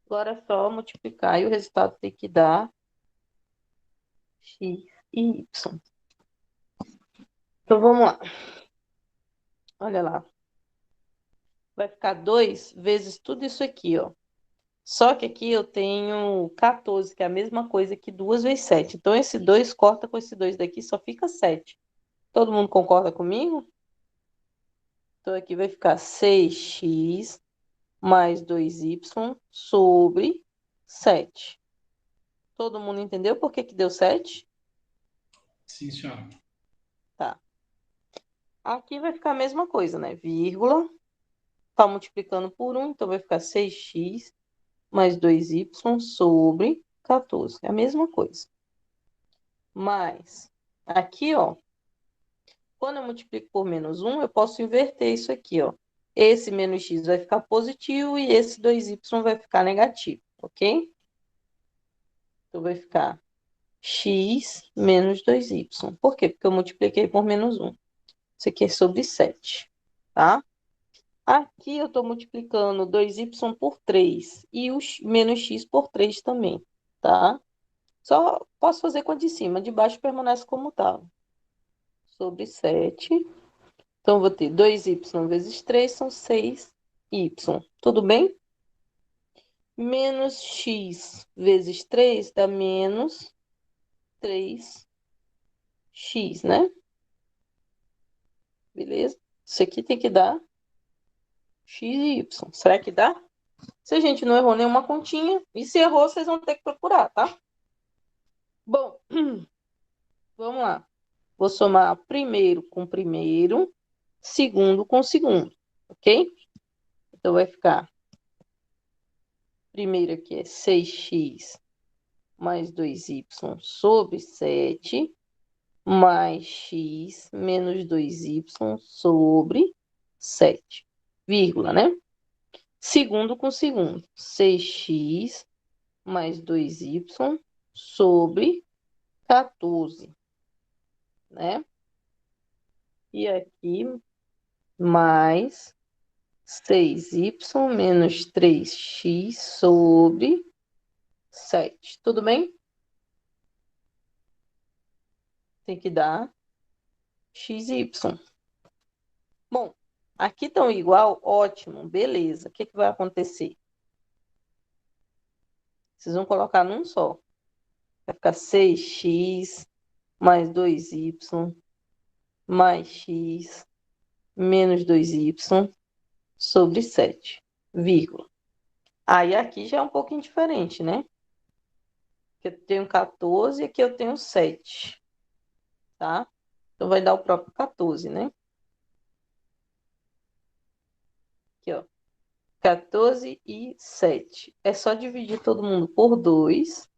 Agora é só multiplicar e o resultado tem que dar x e y. Então, vamos lá. Olha lá. Vai ficar 2 vezes tudo isso aqui, ó. Só que aqui eu tenho 14, que é a mesma coisa que 2 vezes 7. Então, esse 2 corta com esse 2 daqui, só fica 7. Todo mundo concorda comigo? Então, aqui vai ficar 6x mais 2y sobre 7. Todo mundo entendeu por que deu 7? Sim, senhora. Tá. Aqui vai ficar a mesma coisa, né? Vírgula. Tá multiplicando por 1, então vai ficar 6x mais 2y sobre 14. É a mesma coisa. Mas, aqui, ó, quando eu multiplico por menos 1, eu posso inverter isso aqui, ó. Esse menos x vai ficar positivo e esse 2y vai ficar negativo, ok? Então, vai ficar x menos 2y. Por quê? Porque eu multipliquei por menos 1. Isso aqui é sobre 7, tá? Aqui eu estou multiplicando 2y por 3 e o menos x por 3 também, tá? Só posso fazer com a de cima, de baixo permanece como estava. Sobre 7. Então, vou ter 2y vezes 3 são 6y. Tudo bem? Menos x vezes 3 dá menos 3x, né? Beleza? Isso aqui tem que dar x e y. Será que dá? Se a gente não errou nenhuma continha, e se errou, vocês vão ter que procurar, tá? Bom, vamos lá. Vou somar primeiro com primeiro, segundo com segundo, ok? Então, vai ficar, primeiro aqui é 6x mais 2y sobre 7, mais x menos 2y sobre 7, vírgula, né? Segundo com segundo, 6x mais 2y sobre 14, né? E aqui, mais 6y menos 3x sobre 7. Tudo bem? Tem que dar x e y. Bom, aqui estão igual, ótimo, beleza. O que vai acontecer? Vocês vão colocar num só. Vai ficar 6x mais 2y mais x menos 2y sobre 7, vírgula. Aí aqui já é um pouquinho diferente, né? Aqui eu tenho 14 e aqui eu tenho 7, tá? Então, vai dar o próprio 14, né? Aqui, ó. 14 e 7. É só dividir todo mundo por 2.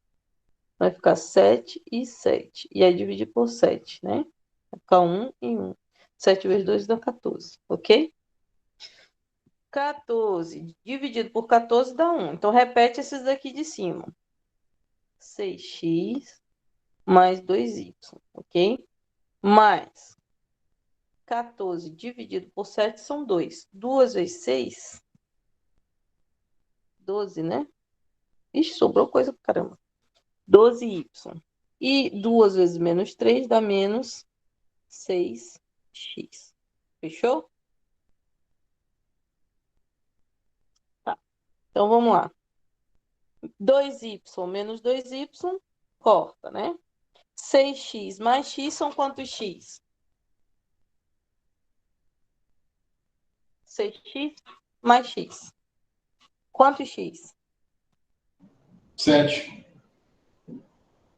Vai ficar 7 e 7. E aí dividir por 7, né? Vai ficar 1 e 1. 7 vezes 2 dá 14, ok? 14 dividido por 14 dá 1. Então, repete esses daqui de cima. 6x mais 2y, ok? Mais 14 dividido por 7 são 2. 2 vezes 6, 12, né? Ixi, sobrou coisa pra caramba. 12y. E 2 vezes menos 3 dá menos 6x. Fechou? Tá. Então, vamos lá. 2y menos 2y, corta, né? 6x mais x são quantos x? 6x mais x. Quantos x? 7.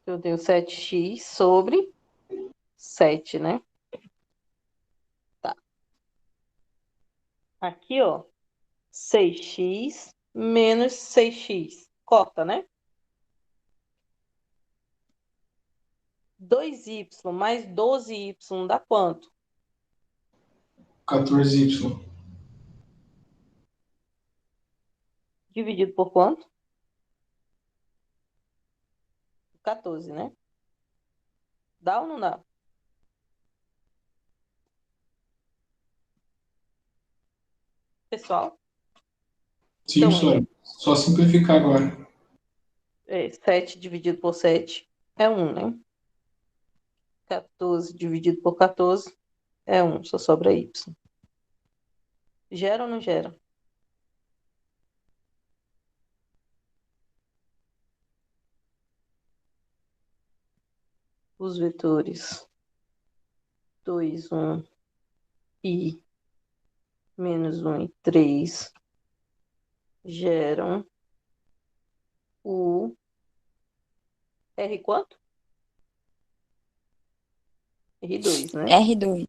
Eu tenho 7x sobre 7, né? Tá. Aqui, ó. 6x menos 6x. Corta, né? 2y mais 12y dá quanto? 14y. Dividido por quanto? 14, né? Dá ou não dá? Pessoal? Sim, Então, professora. Só simplificar agora. 7 dividido por 7 é 1, né? 14 dividido por 14 é 1, só sobra y. Gera ou não gera? Os vetores 2, 1 e menos 1 e 3 geram o R quanto? R2, né? R2.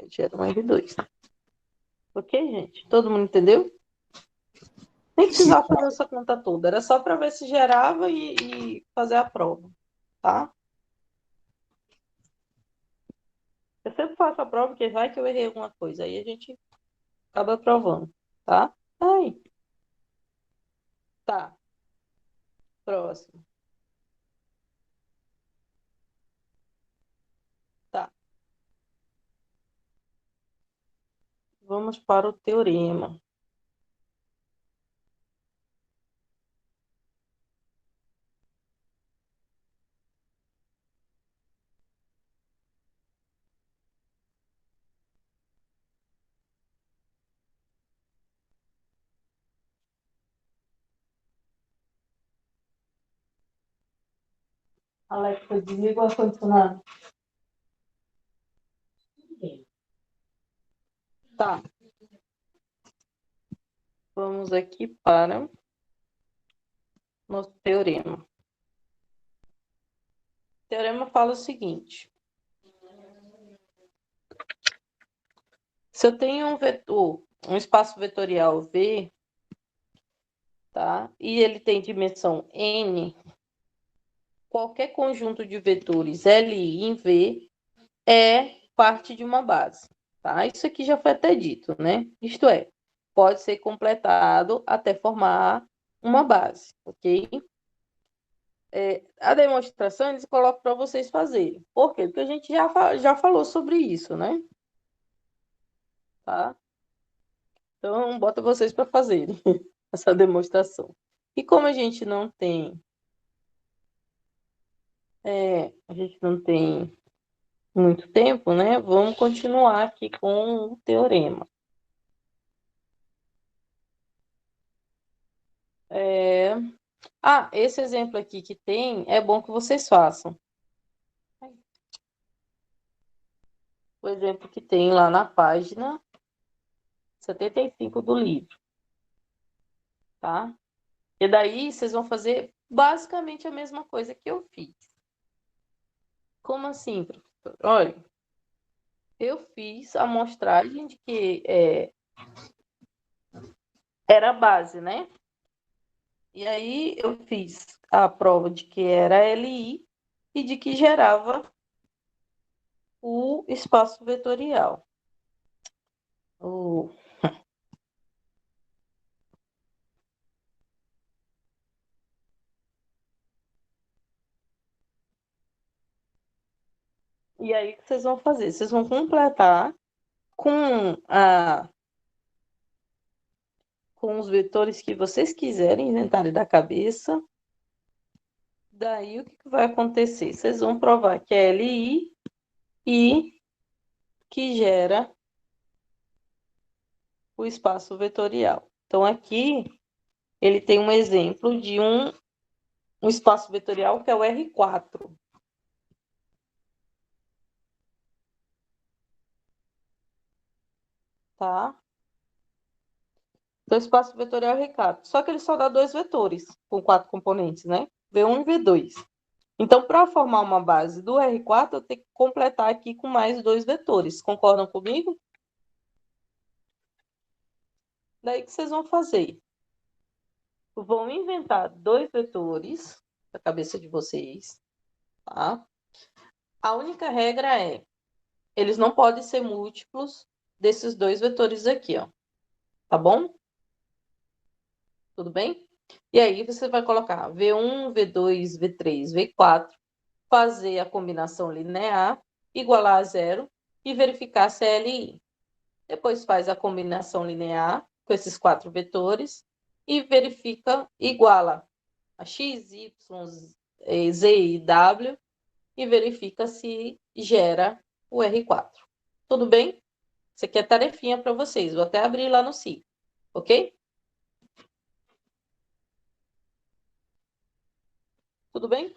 Gera um R2. Ok, gente? Todo mundo entendeu? Nem precisava fazer essa conta toda. Era só para ver se gerava e fazer a prova, tá? Eu sempre faço a prova, porque vai que eu errei alguma coisa. Aí a gente acaba provando, tá? Aí. Tá. Próximo. Tá. Vamos para o teorema. Alexa, desliga o ar-condicionado. Tá. Vamos aqui para nosso teorema. O teorema fala o seguinte. Se eu tenho um vetor, um espaço vetorial V, tá? E ele tem dimensão N, qualquer conjunto de vetores Li em V é parte de uma base, tá? Isso aqui já foi até dito, né? Isto é, pode ser completado até formar uma base, ok? A demonstração eles colocam para vocês fazerem. Por quê? Porque a gente já falou sobre isso, né? Tá? Então, bota vocês para fazerem essa demonstração. E como a gente não tem muito tempo, né? Vamos continuar aqui com o teorema. Esse exemplo aqui que tem, é bom que vocês façam. O exemplo que tem lá na página 75 do livro, tá? E daí vocês vão fazer basicamente a mesma coisa que eu fiz. Como assim, professor? Olha, eu fiz a amostragem de que era a base, né? E aí eu fiz a prova de que era LI e de que gerava o espaço vetorial. E aí o que vocês vão fazer? Vocês vão completar com com os vetores que vocês quiserem inventarem da cabeça. Daí, o que vai acontecer? Vocês vão provar que é LI e que gera o espaço vetorial. Então, aqui, ele tem um exemplo de um espaço vetorial que é o R4. Tá? Então, espaço vetorial R4. Só que ele só dá 2 vetores, com 4 componentes, né? V1 e V2. Então, para formar uma base do R4, eu tenho que completar aqui com mais 2 vetores. Concordam comigo? Daí, o que vocês vão fazer? Vão inventar 2 vetores da cabeça de vocês, tá? A única regra é, eles não podem ser múltiplos desses 2 vetores aqui, ó. Tá bom? Tudo bem? E aí, você vai colocar V1, V2, V3, V4, fazer a combinação linear, igualar a zero e verificar se é LI. Depois faz a combinação linear com esses 4 vetores e verifica, iguala a x, y, z e w e verifica se gera o R4. Tudo bem? Isso aqui é tarefinha para vocês. Vou até abrir lá no Si. Ok? Tudo bem?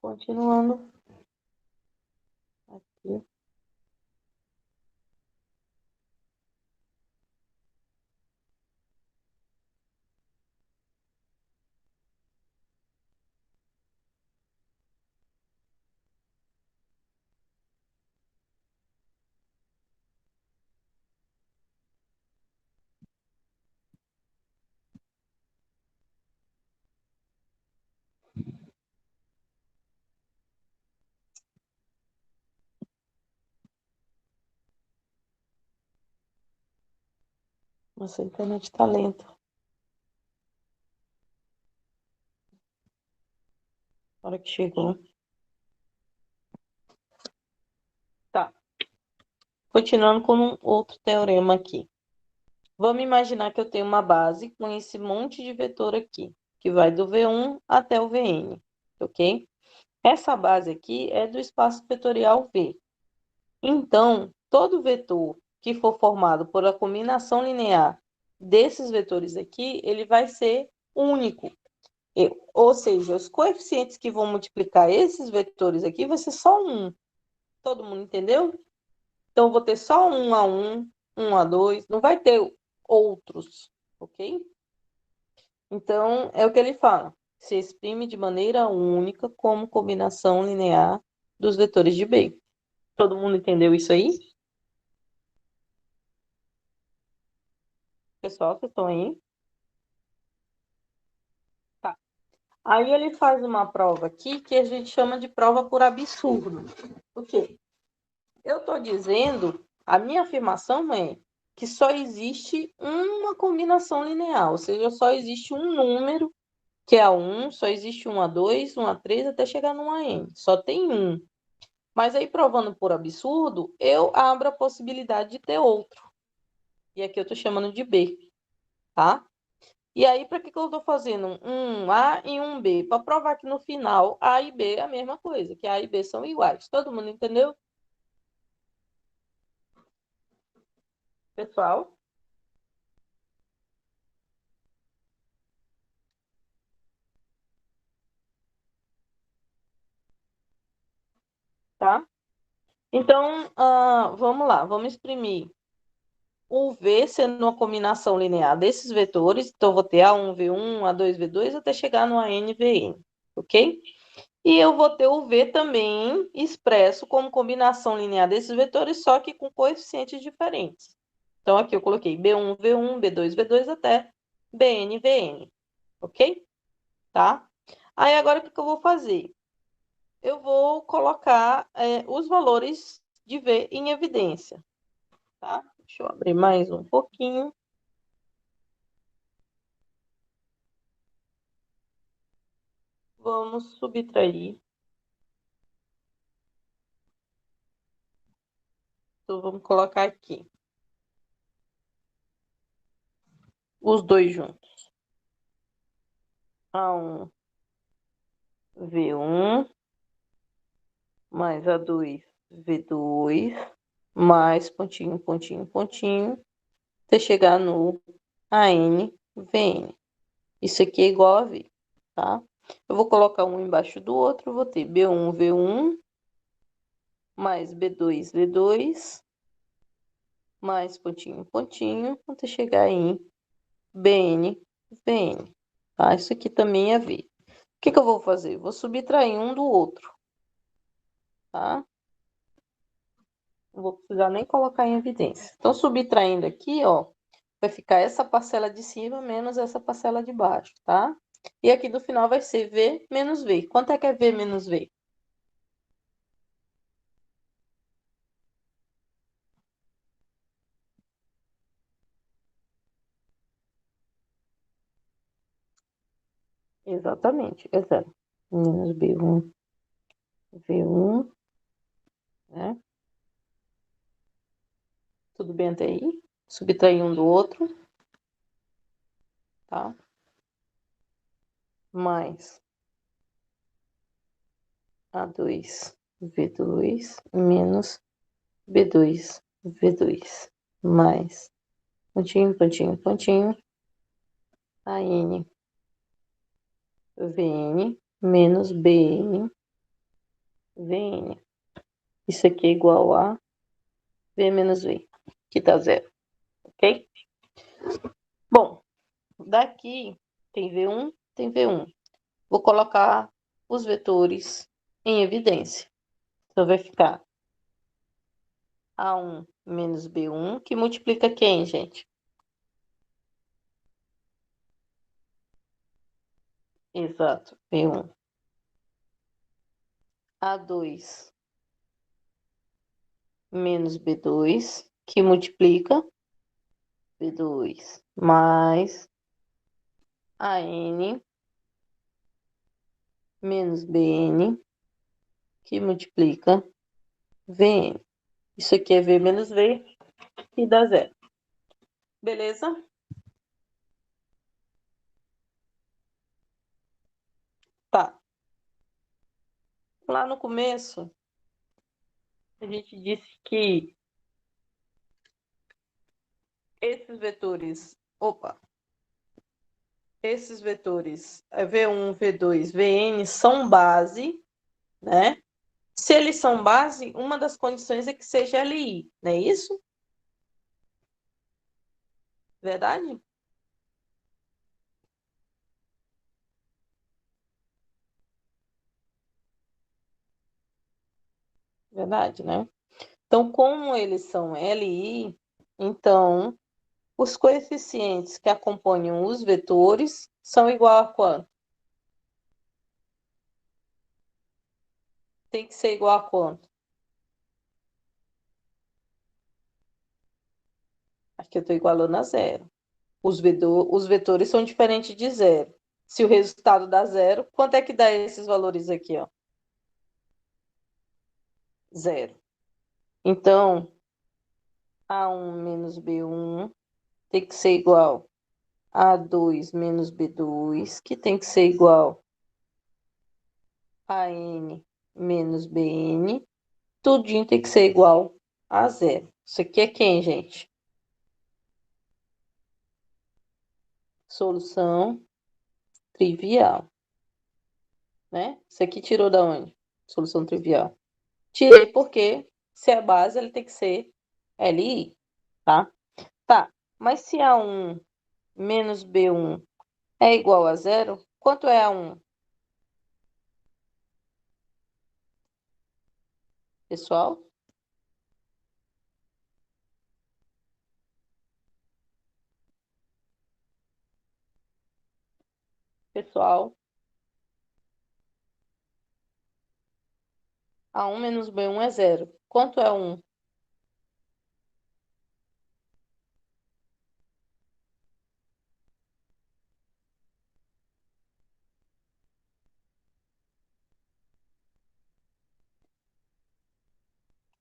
Continuando. Aqui. Nossa, a internet tá lenta. Na hora que chegou. Tá. Continuando com um outro teorema aqui. Vamos imaginar que eu tenho uma base com esse monte de vetor aqui, que vai do V1 até o Vn, ok? Essa base aqui é do espaço vetorial V. Então, todo vetor que for formado por a combinação linear desses vetores aqui, ele vai ser único. Ou seja, os coeficientes que vão multiplicar esses vetores aqui vai ser só um. Todo mundo entendeu? Então, eu vou ter só 1 a 1, 1 a 2, não vai ter outros, ok? Então, é o que ele fala. Se exprime de maneira única como combinação linear dos vetores de B. Todo mundo entendeu isso aí? Pessoal, vocês estão aí? Tá. Aí ele faz uma prova aqui que a gente chama de prova por absurdo. Por quê? Eu estou dizendo, a minha afirmação é que só existe uma combinação linear, ou seja, só existe um número, que é a 1, só existe 1 a 2, 1 a 3, até chegar no a n. Só tem um. Mas aí, provando por absurdo, eu abro a possibilidade de ter outro. E aqui eu estou chamando de B, tá? E aí, para que eu estou fazendo um A e um B? Para provar que no final A e B é a mesma coisa, que A e B são iguais. Todo mundo entendeu? Pessoal? Tá? Então, vamos lá, vamos exprimir o V sendo uma combinação linear desses vetores. Então, eu vou ter A1, V1, A2, V2, até chegar no AN, VN, ok? E eu vou ter o V também expresso como combinação linear desses vetores, só que com coeficientes diferentes. Então, aqui eu coloquei B1, V1, B2, V2, até BN, VN, ok? Tá? Aí, agora, o que eu vou fazer? Eu vou colocar os valores de V em evidência, tá? Deixa eu abrir mais um pouquinho. Vamos subtrair. Então, vamos colocar aqui os dois juntos. A1 V1 mais A2 V2 mais pontinho, pontinho, pontinho, até chegar no AN VN. Isso aqui é igual a V, tá? Eu vou colocar um embaixo do outro, vou ter B1 V1 mais B2 V2 mais pontinho, pontinho, até chegar em BN VN, tá? Isso aqui também é V. O que que eu vou fazer? Vou subtrair um do outro, tá? Não vou precisar nem colocar em evidência. Então, subtraindo aqui, ó, vai ficar essa parcela de cima menos essa parcela de baixo, tá? E aqui do final vai ser V menos V. Quanto é que é V menos V? Exatamente, é zero. Menos B1, V1, né? Tudo bem até aí? Subtrair um do outro, tá? Mais A2, V2, menos B2, V2, mais pontinho, pontinho, pontinho, AN, VN, menos BN, VN. Isso aqui é igual a V menos V, que dá zero, ok? Bom, daqui tem V1, tem V1. Vou colocar os vetores em evidência. Então, vai ficar A1 menos B1, que multiplica quem, gente? Exato, B1. A2 menos B2, que multiplica B2, mais AN menos BN, que multiplica VN. Isso aqui é V menos V, e dá zero. Beleza? Tá. Lá no começo, a gente disse que esses vetores, esses vetores V1, V2, Vn são base, né? Se eles são base, uma das condições é que seja Li, não é isso? Verdade? Verdade, né? Então, como eles são Li, então os coeficientes que acompanham os vetores são igual a quanto? Tem que ser igual a quanto? Aqui eu estou igualando a zero. Os vetores são diferentes de zero. Se o resultado dá zero, quanto é que dá esses valores aqui, ó? Zero. Então, A1 menos B1 tem que ser igual a A2 menos B2, que tem que ser igual a N menos BN. Tudinho tem que ser igual a zero. Isso aqui é quem, gente? Solução trivial, né? Isso aqui tirou da onde? Solução trivial. Tirei porque se é base, ele tem que ser LI, tá? Tá, mas se A1 menos B1 é igual a zero, quanto é A1? Pessoal? Pessoal? A1 menos B1 é zero. Quanto é 1?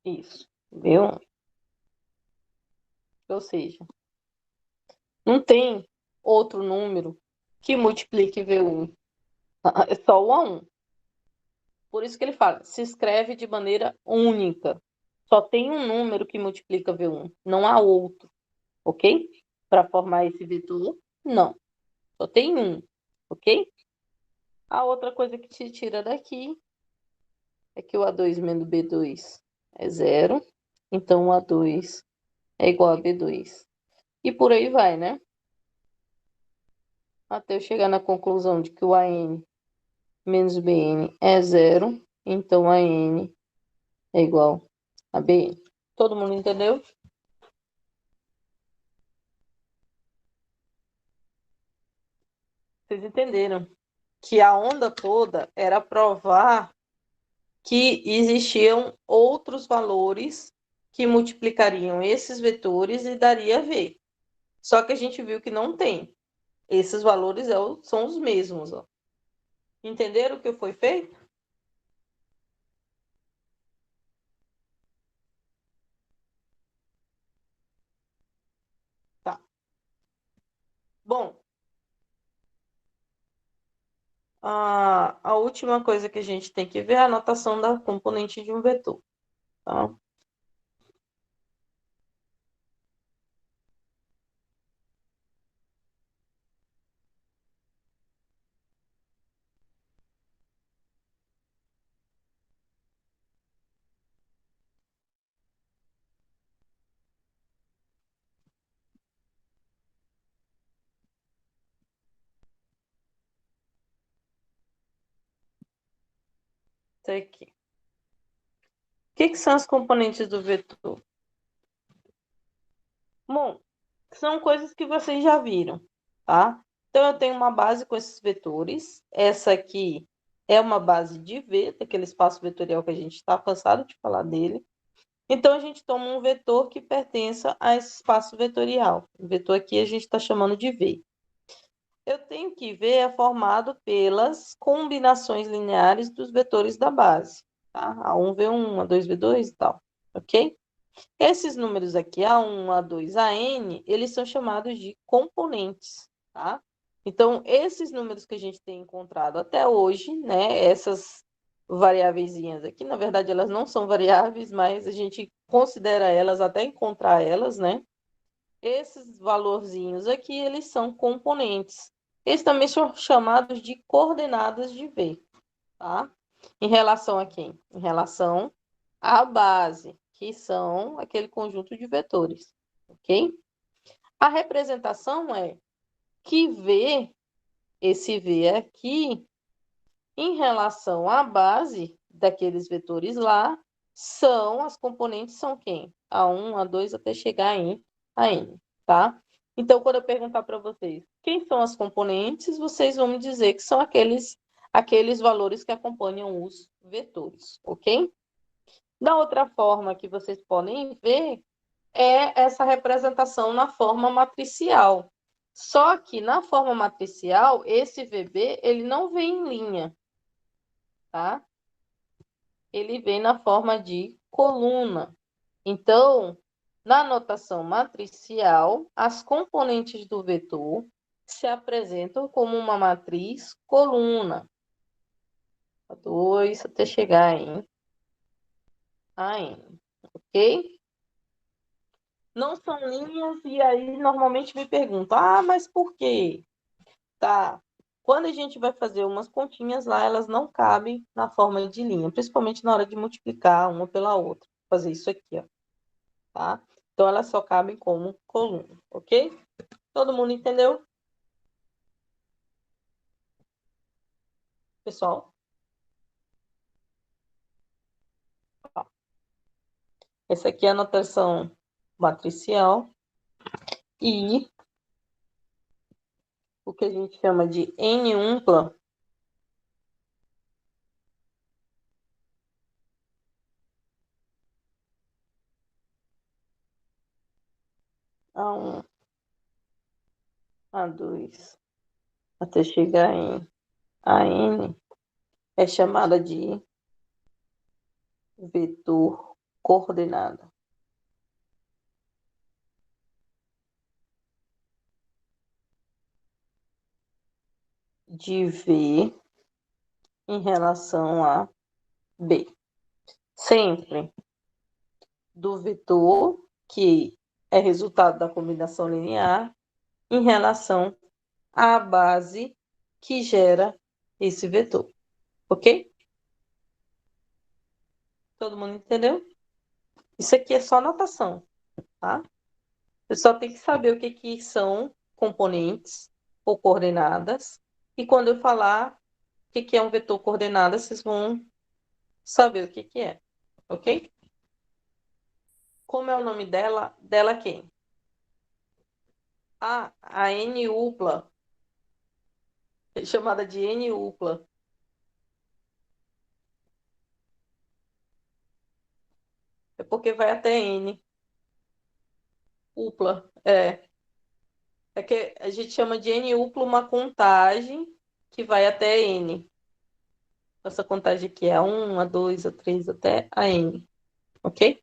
Isso. V1. Ou seja, não tem outro número que multiplique V1. É só o A1. Por isso que ele fala, se escreve de maneira única. Só tem um número que multiplica V1, não há outro, ok? Para formar esse vetor, não. Só tem um, ok? A outra coisa que te tira daqui é que o A2 menos B2 é zero. Então, o A2 é igual a B2. E por aí vai, né? Até eu chegar na conclusão de que o AN menos BN é zero. Então, AN é igual a BN. Todo mundo entendeu? Vocês entenderam que a onda toda era provar que existiam outros valores que multiplicariam esses vetores e daria V. Só que a gente viu que não tem. Esses valores são os mesmos. Ó. Entenderam o que foi feito? Tá. Bom, a última coisa que a gente tem que ver é a notação da componente de um vetor. Tá? Isso aqui. O que são as componentes do vetor? Bom, são coisas que vocês já viram, tá? Então, eu tenho uma base com esses vetores. Essa aqui é uma base de V, daquele espaço vetorial que a gente está cansado de falar dele. Então, a gente toma um vetor que pertença a esse espaço vetorial. O vetor aqui a gente está chamando de V. Eu tenho que V é formado pelas combinações lineares dos vetores da base. Tá? A1, V1, A2, V2 e tal. Ok? Esses números aqui, A1, A2, AN, eles são chamados de componentes, tá? Então, esses números que a gente tem encontrado até hoje, né, essas variáveiszinhas aqui, na verdade, elas não são variáveis, mas a gente considera elas até encontrar elas, né? Esses valorzinhos aqui, eles são componentes. Eles também são chamados de coordenadas de V, tá? Em relação a quem? Em relação à base, que são aquele conjunto de vetores, ok? A representação é que V, esse V aqui, em relação à base daqueles vetores lá, as componentes são quem? A1, A2, até chegar em AN, tá? Então, quando eu perguntar para vocês quem são as componentes, vocês vão me dizer que são aqueles valores que acompanham os vetores, ok? Da outra forma que vocês podem ver é essa representação na forma matricial. Só que na forma matricial, esse VB, ele não vem em linha, tá? Ele vem na forma de coluna. Então, na notação matricial, as componentes do vetor se apresentam como uma matriz coluna. 2 até chegar em AN, ok? Não são linhas, e aí normalmente me perguntam, mas por quê? Tá. Quando a gente vai fazer umas continhas lá, elas não cabem na forma de linha, principalmente na hora de multiplicar uma pela outra. Fazer isso aqui, ó. Tá? Então, elas só cabem como coluna, ok? Todo mundo entendeu? Pessoal? Ó, essa aqui é a notação matricial e o que a gente chama de N-umpla A1, A2, até chegar em AN, é chamada de vetor coordenada de V em relação a B. Sempre do vetor, que é resultado da combinação linear, em relação à base que gera esse vetor. Ok? Todo mundo entendeu? Isso aqui é só notação, tá? Você só tem que saber o que são componentes ou coordenadas. E quando eu falar o que é um vetor coordenada, vocês vão saber o que é. Ok? Como é o nome dela? Dela quem? A N-upla. É chamada de N-upla. É porque vai até N. Upla. É que a gente chama de N-upla uma contagem que vai até N. Essa contagem aqui é a 1, a 2, a 3, até a N. Ok?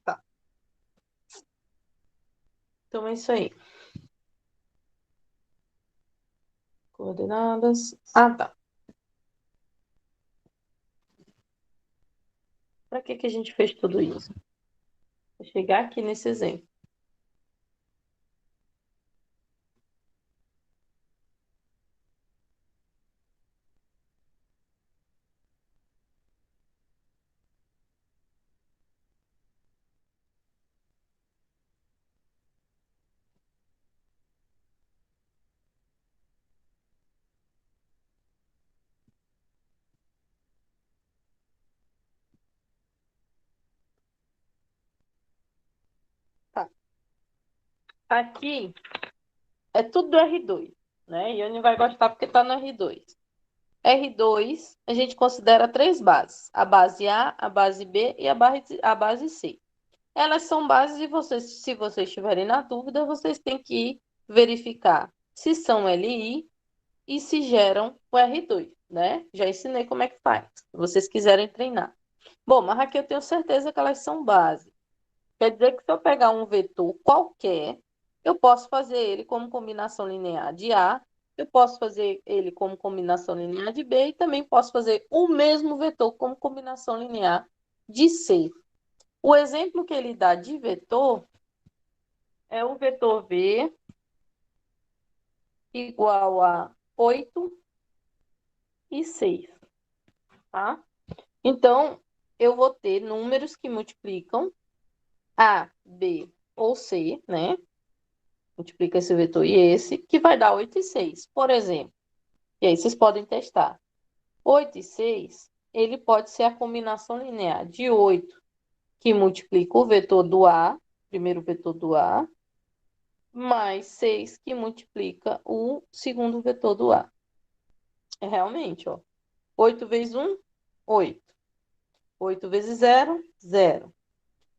Tá. Então é isso aí. Coordenadas. Ah, tá. Para que a gente fez tudo isso? Vou chegar aqui nesse exemplo. Tá. Aqui é tudo do R2, né? E ele vai gostar porque está no R2. R2, a gente considera três bases: a base A base B e a base C. Elas são bases e vocês, se vocês estiverem na dúvida, vocês têm que verificar se são LI e se geram o R2, né? Já ensinei como é que faz, se vocês quiserem treinar. Bom, mas aqui eu tenho certeza que elas são base. Quer dizer que se eu pegar um vetor qualquer, eu posso fazer ele como combinação linear de A, eu posso fazer ele como combinação linear de B e também posso fazer o mesmo vetor como combinação linear de C. O exemplo que ele dá de vetor é o vetor V igual a 8 e 6, tá? Então, eu vou ter números que multiplicam A, B ou C, né? Multiplica esse vetor e esse, que vai dar 8 e 6, por exemplo. E aí vocês podem testar. 8 e 6, ele pode ser a combinação linear de 8, que multiplica o vetor do A, primeiro vetor do A, mais 6, que multiplica o segundo vetor do A. É realmente, ó. 8 vezes 1, 8. 8 vezes 0, 0.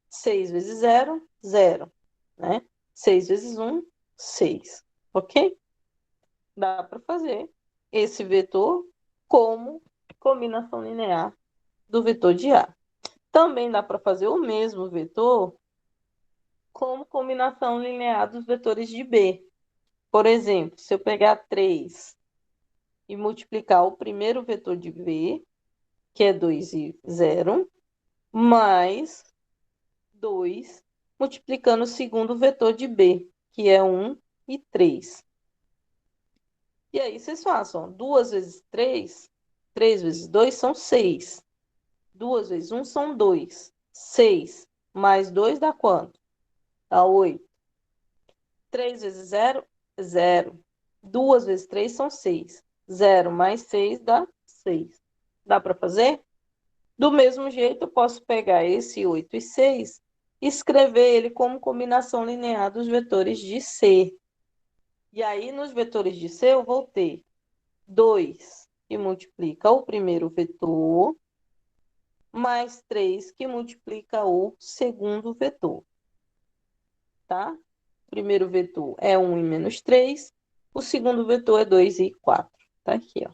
6 vezes 0, 0. Né? 6 vezes 1, 6. Ok? Dá para fazer esse vetor como combinação linear do vetor de A. Também dá para fazer o mesmo vetor como combinação linear dos vetores de B. Por exemplo, se eu pegar 3 e multiplicar o primeiro vetor de B, que é 2 e 0, mais 2, multiplicando o segundo vetor de B, que é 1 e 3. E aí vocês façam, 2 vezes 3, 3 vezes 2 são 6. 2 vezes 1 são 2. 6 mais 2 dá quanto? Dá 8. 3 vezes 0, 0. 2 vezes 3 são 6. 0 mais 6 dá 6. Dá para fazer? Do mesmo jeito, eu posso pegar esse 8 e 6 e escrever ele como combinação linear dos vetores de C. E aí, nos vetores de C, eu vou ter 2, que multiplica o primeiro vetor, mais 3, que multiplica o segundo vetor. Tá? O primeiro vetor é 1 e menos 3, o segundo vetor é 2 e 4. Tá aqui, ó.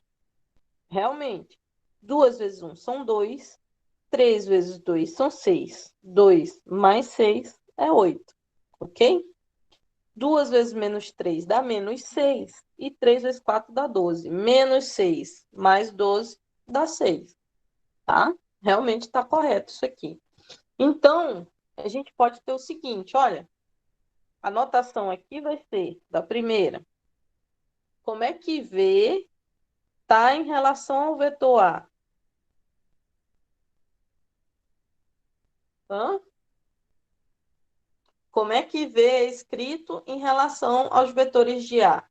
Realmente, 2 vezes 1 são 2. 3 vezes 2 são 6. 2 mais 6 é 8. Ok? 2 vezes menos 3 dá menos 6. E 3 vezes 4 dá 12. Menos 6 mais 12 dá 6. Tá? Realmente está correto isso aqui. Então, a gente pode ter o seguinte, olha. A notação aqui vai ser da primeira. Como é que V está em relação ao vetor A? Hã? Como é que V é escrito em relação aos vetores de A?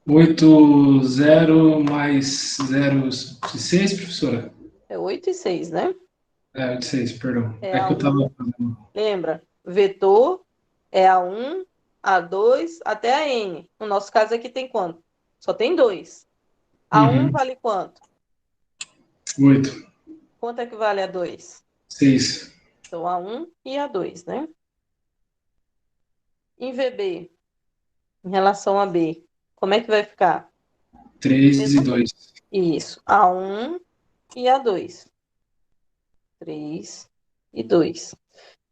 8, 0 mais 0 de 6, professora? É 8 e 6, né? É, de 6, perdão. É É que eu A1. estava fazendo. Lembra? Vetor é A1, A2 até a N. No nosso caso aqui tem quanto? Só tem 2. A1 Uhum. vale quanto? 8, Quanto é que vale A2? 6, Então, A1 e A2, né? Em VB, em relação a B, como é que vai ficar? 3 e Mesma 2. Isso. A1 e A2. 3 e 2.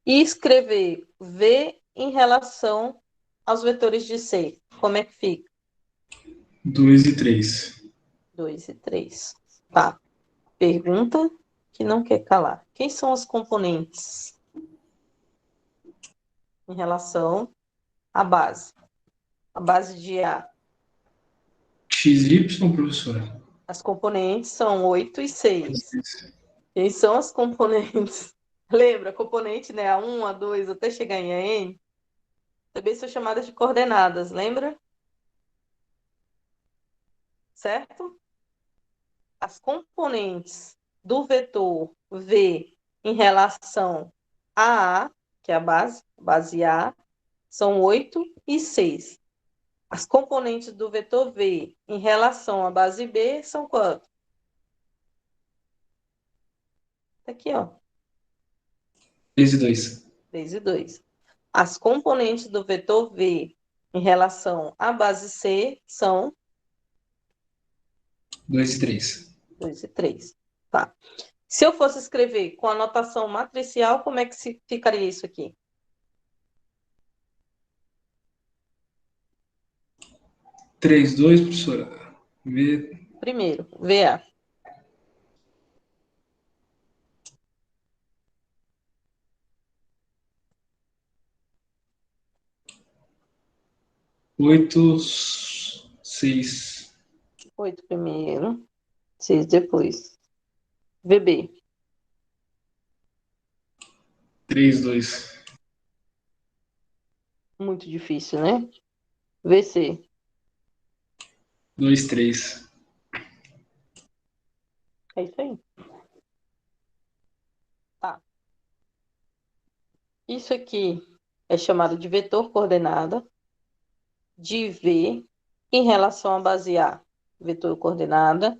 E escrever V em relação aos vetores de C. Como é que fica? 2 e 3. 2 e 3. Tá. Pergunta que não quer calar. Quem são as componentes em relação à base? A base de A. XY, professora? As componentes são 8 e 6. Quem são as componentes? Lembra, componente, né? A1, A2, até chegar em AN, também são chamadas de coordenadas, lembra? Certo? As componentes do vetor V em relação a A, que é a base A, são 8 e 6. As componentes do vetor V em relação à base B são quanto? Tá aqui, ó. 3 e 2. 3 e 2. As componentes do vetor V em relação à base C são 2 e 3. 2 e 3. Tá. Se eu fosse escrever com a notação matricial, como é que ficaria isso aqui? 3, 2, professora. V. Primeiro, VA. 8, 6. 8 primeiro, 6 depois. VB. 3, 2. Muito difícil, né? VC. 2, 3. É isso aí. Tá. Isso aqui é chamado de vetor coordenada de V em relação à base A. Vetor coordenada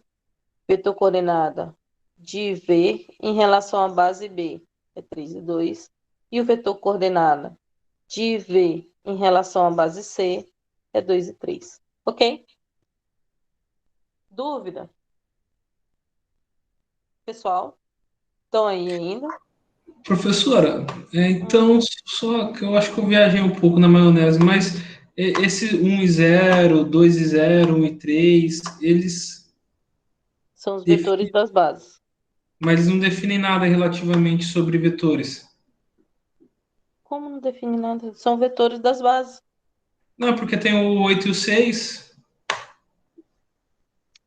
de V em relação à base B, é 3 e 2. E o vetor coordenada de V em relação à base C é 2 e 3. Ok? Dúvida? Pessoal? Estão aí ainda? Professora, então, só que eu acho que eu viajei um pouco na maionese, mas esse 1 e 0, 2 e 0, 1 e 3, eles São os vetores definem, das bases. mas eles não definem nada relativamente sobre vetores. Como não define nada? São vetores das bases. Não, porque tem o 8 e o 6.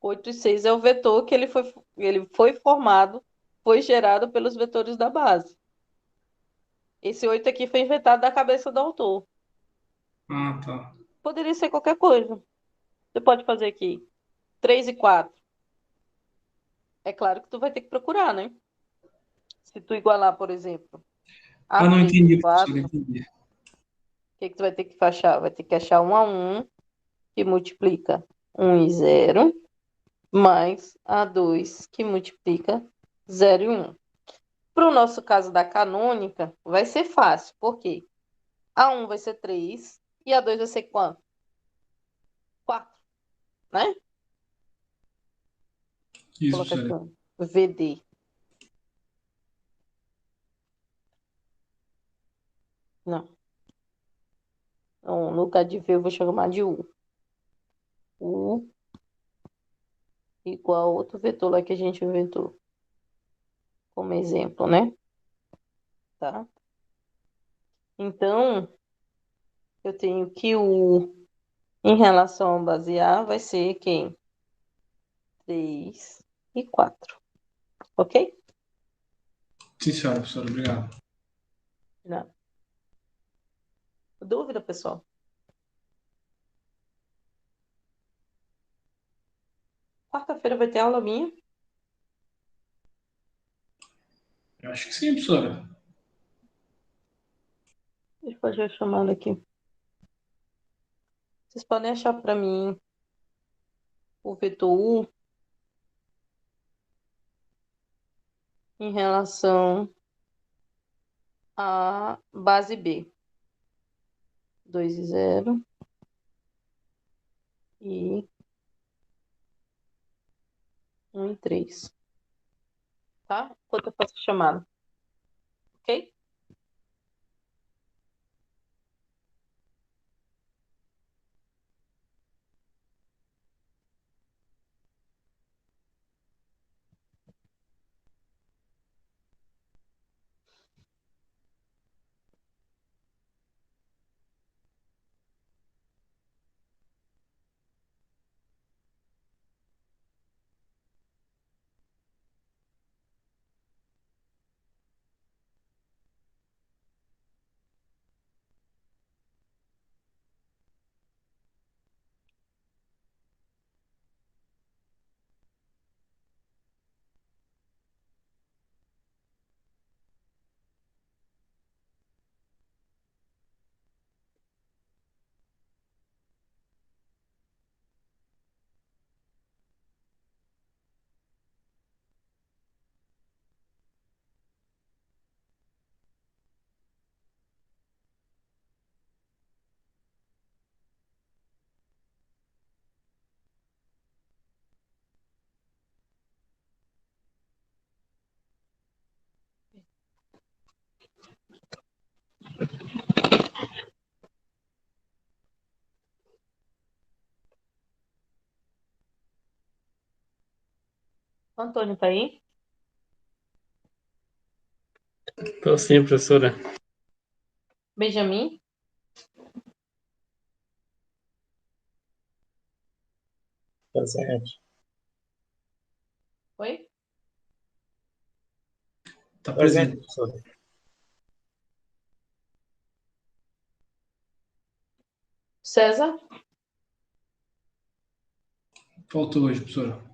8 e 6 é o vetor que ele foi formado, foi gerado pelos vetores da base. Esse 8 aqui foi inventado da cabeça do autor. Ah, tá. Poderia ser qualquer coisa. Você pode fazer aqui 3 e 4. É claro que tu vai ter que procurar, né? Se tu igualar, por exemplo, a Ah, não 3 e entendi, professora, 4, o entendi. que que tu vai ter que achar? Vai ter que achar 1 a 1, que multiplica 1 e 0, mais a 2, que multiplica 0 e 1. Para o nosso caso da canônica, vai ser fácil. Por quê? A1 vai ser 3 e a2 vai ser quanto? 4, né? Isso, Coloca aqui, professora. ó. VD. Não. Então, no lugar de V, eu vou chamar de U. U igual a outro vetor lá que a gente inventou. Como exemplo, né? Tá? Então, eu tenho que o U em relação ao base A vai ser quem? 3 e 4. Ok? Sim, senhora, professora. Obrigado. Não. Dúvida, pessoal? Quarta-feira vai ter aula minha? Eu acho que sim, professora. Deixa eu fazer a chamada aqui. Vocês podem achar para mim o vetor U em relação à base B. 2 e 0 e 1 e 3. Tá? Enquanto eu faço a chamada. Ok? Antônio tá aí? Estou sim, professora. Benjamin? Presente. Oi? Está Presente, presente. professor. César? Faltou hoje, professora.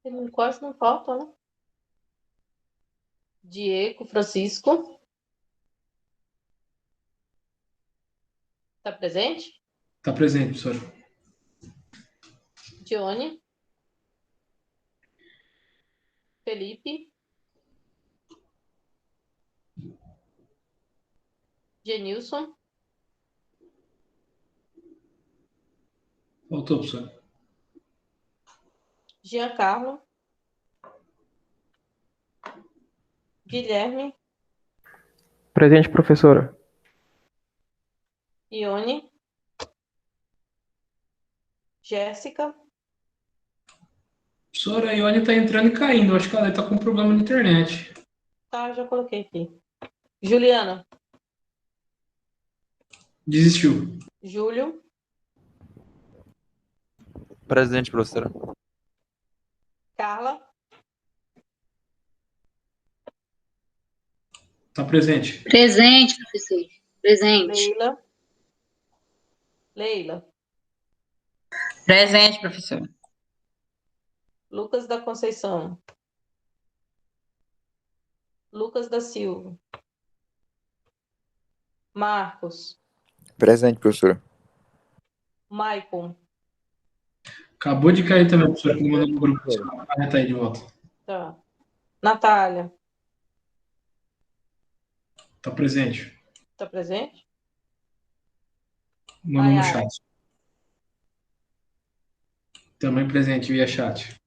Ele quase não falta, né? Diego, Francisco? Tá presente? Está presente, professora. Dione? Felipe? Genilson? Faltou, professora. Giancarlo? Guilherme? Presente, professora. Ione? Jéssica? Professora, a Ione está entrando e caindo. Acho que ela está com problema na internet. Tá, já coloquei aqui. Juliana? Desistiu. Júlio? Presente, professora. Carla? Está presente. Presente, professor. Presente. Leila? Leila? Presente, professor. Lucas da Conceição? Lucas da Silva? Marcos? Presente, professora. Maicon? Acabou de cair também, professora, que me mandou no grupo. Ah, tá aí de volta. Tá. Natália? Está presente. Tá presente? Mandou no Maiara? chat. Também presente via chat.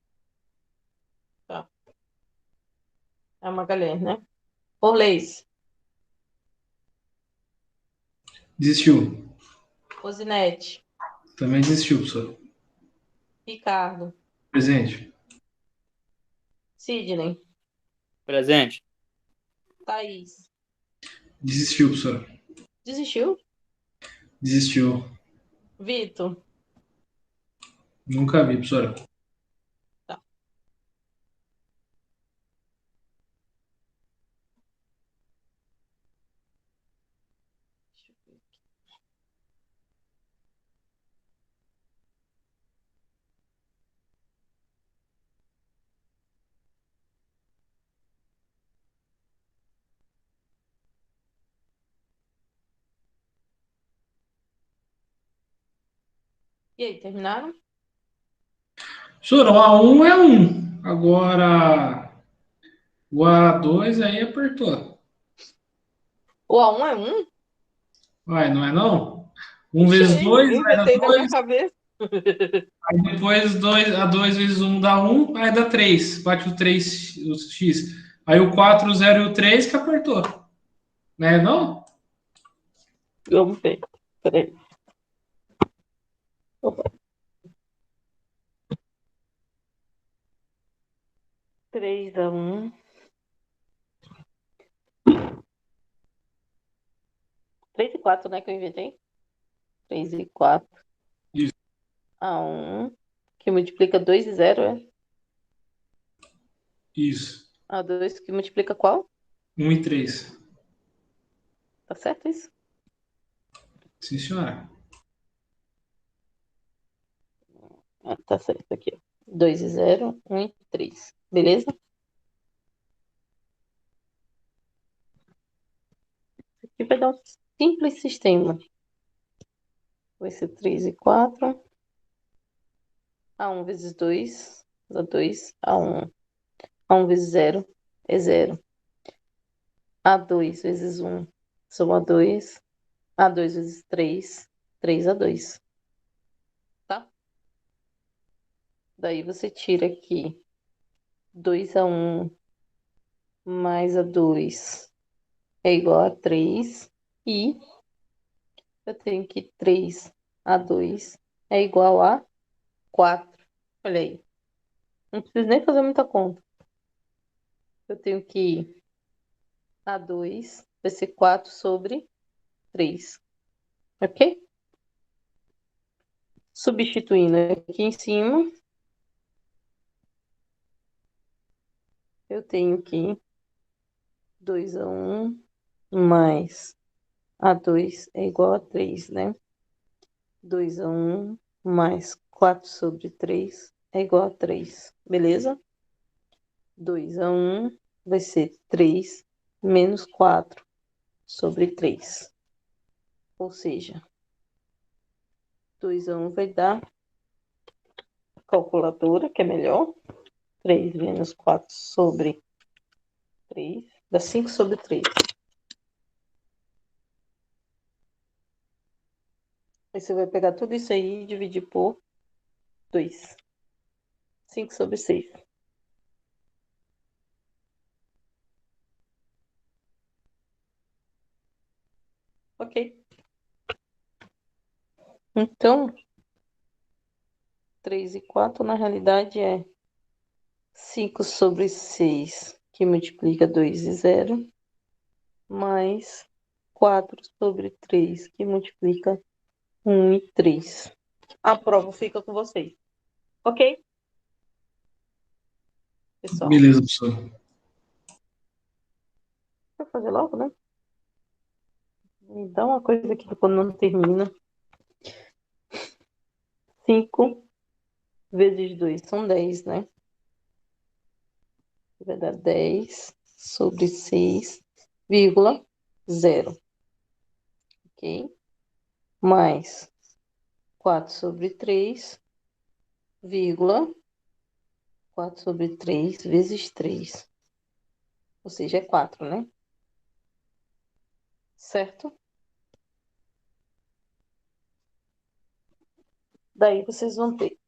É Magalhães, né? Orleis. Desistiu. Rosinete. Também desistiu, professor. Ricardo. Presente. Sidney. Presente. Thaís. Desistiu, professor. Desistiu? Desistiu. Vitor. Nunca vi, professora. Tá. Deixa eu ver aqui. E aí, terminaram? Professora, o A1 é 1. Agora, o A2 aí apertou. O A1 é 1? Vai, não é não? 1 vezes Achei, 2 vai dar inventei na minha 2. cabeça. Aí depois a 2 vezes 1 dá 1. Aí dá 3. Bate o 3, o X. Aí o 4, o 0 e o 3 que apertou. Né, não? Vamos ver. Peraí. Opa. 3 a 1. 3 e 4, né, que eu inventei? 3 e 4 Isso. a 1, que multiplica 2 e 0, é? Isso. A 2 que multiplica qual? 1 e 3. Tá certo isso? Sim, senhora. Ah, tá certo aqui, ó. 2 e 0, 1 e 3. Beleza? Aqui vai dar um simples sistema. Vai ser 3 e 4. A1 vezes 2 dá 2. A1. A1 vezes 0 é 0. A2 vezes 1 soma 2. A2 vezes 3, 3 a 2. Tá? Daí você tira aqui 2 a 1 mais A2 é igual a 3. E eu tenho que 3 a 2 é igual a 4. Olha aí. Não preciso nem fazer muita conta. Eu tenho que A2 vai ser 4 sobre 3. Ok? Substituindo aqui em cima, eu tenho que 2 a 1 mais A2 é igual a 3, né? 2 a 1 mais 4 sobre 3 é igual a 3. Beleza? 2 a 1 vai ser 3 menos 4 sobre 3. Ou seja, 2 a 1 vai dar calculadora, que é melhor. 3 menos 4 sobre 3 dá 5 sobre 3. Aí você vai pegar tudo isso aí e dividir por 2. 5 sobre 6. Ok. Então, 3 e 4 na realidade é 5 sobre 6, que multiplica 2 e 0, mais 4 sobre 3, que multiplica 1 e 3. A prova fica com vocês. Ok? Pessoal, Beleza, professor. vou fazer logo, né? Me dá uma coisa aqui quando não termina. 5 vezes 2 são 10, né? Vai dar 10 sobre 6, vírgula 0. Ok? Mais 4 sobre 3, vírgula 4 sobre 3 vezes 3. Ou seja, é 4, né? Certo? Daí vocês vão ter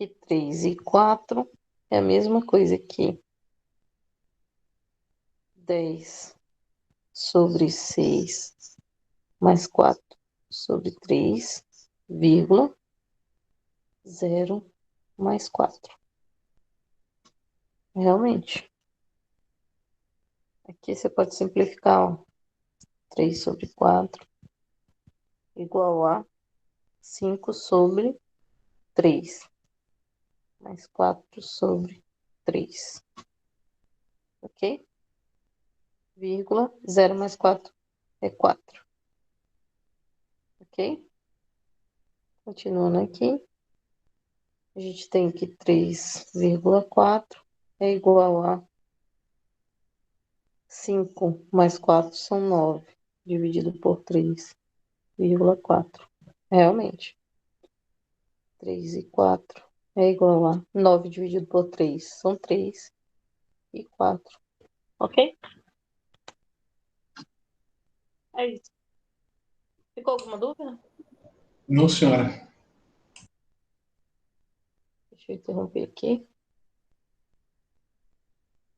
que 3 e 4 é a mesma coisa que 10 sobre 6 mais 4 sobre 3, vírgula, 0 mais 4. Realmente. Aqui você pode simplificar, ó. 3 sobre 4 igual a 5 sobre 3 mais 4 sobre 3. Ok? Vírgula, 0 mais 4 é 4. Ok? Continuando aqui. A gente tem que 3,4 é igual a 5 mais 4 são 9, dividido por 3,4. Realmente. 3 e 4 é igual a 9 dividido por 3 são 3 e 4. Ok? É isso. Ficou alguma dúvida? Não, senhora. Deixa eu interromper aqui.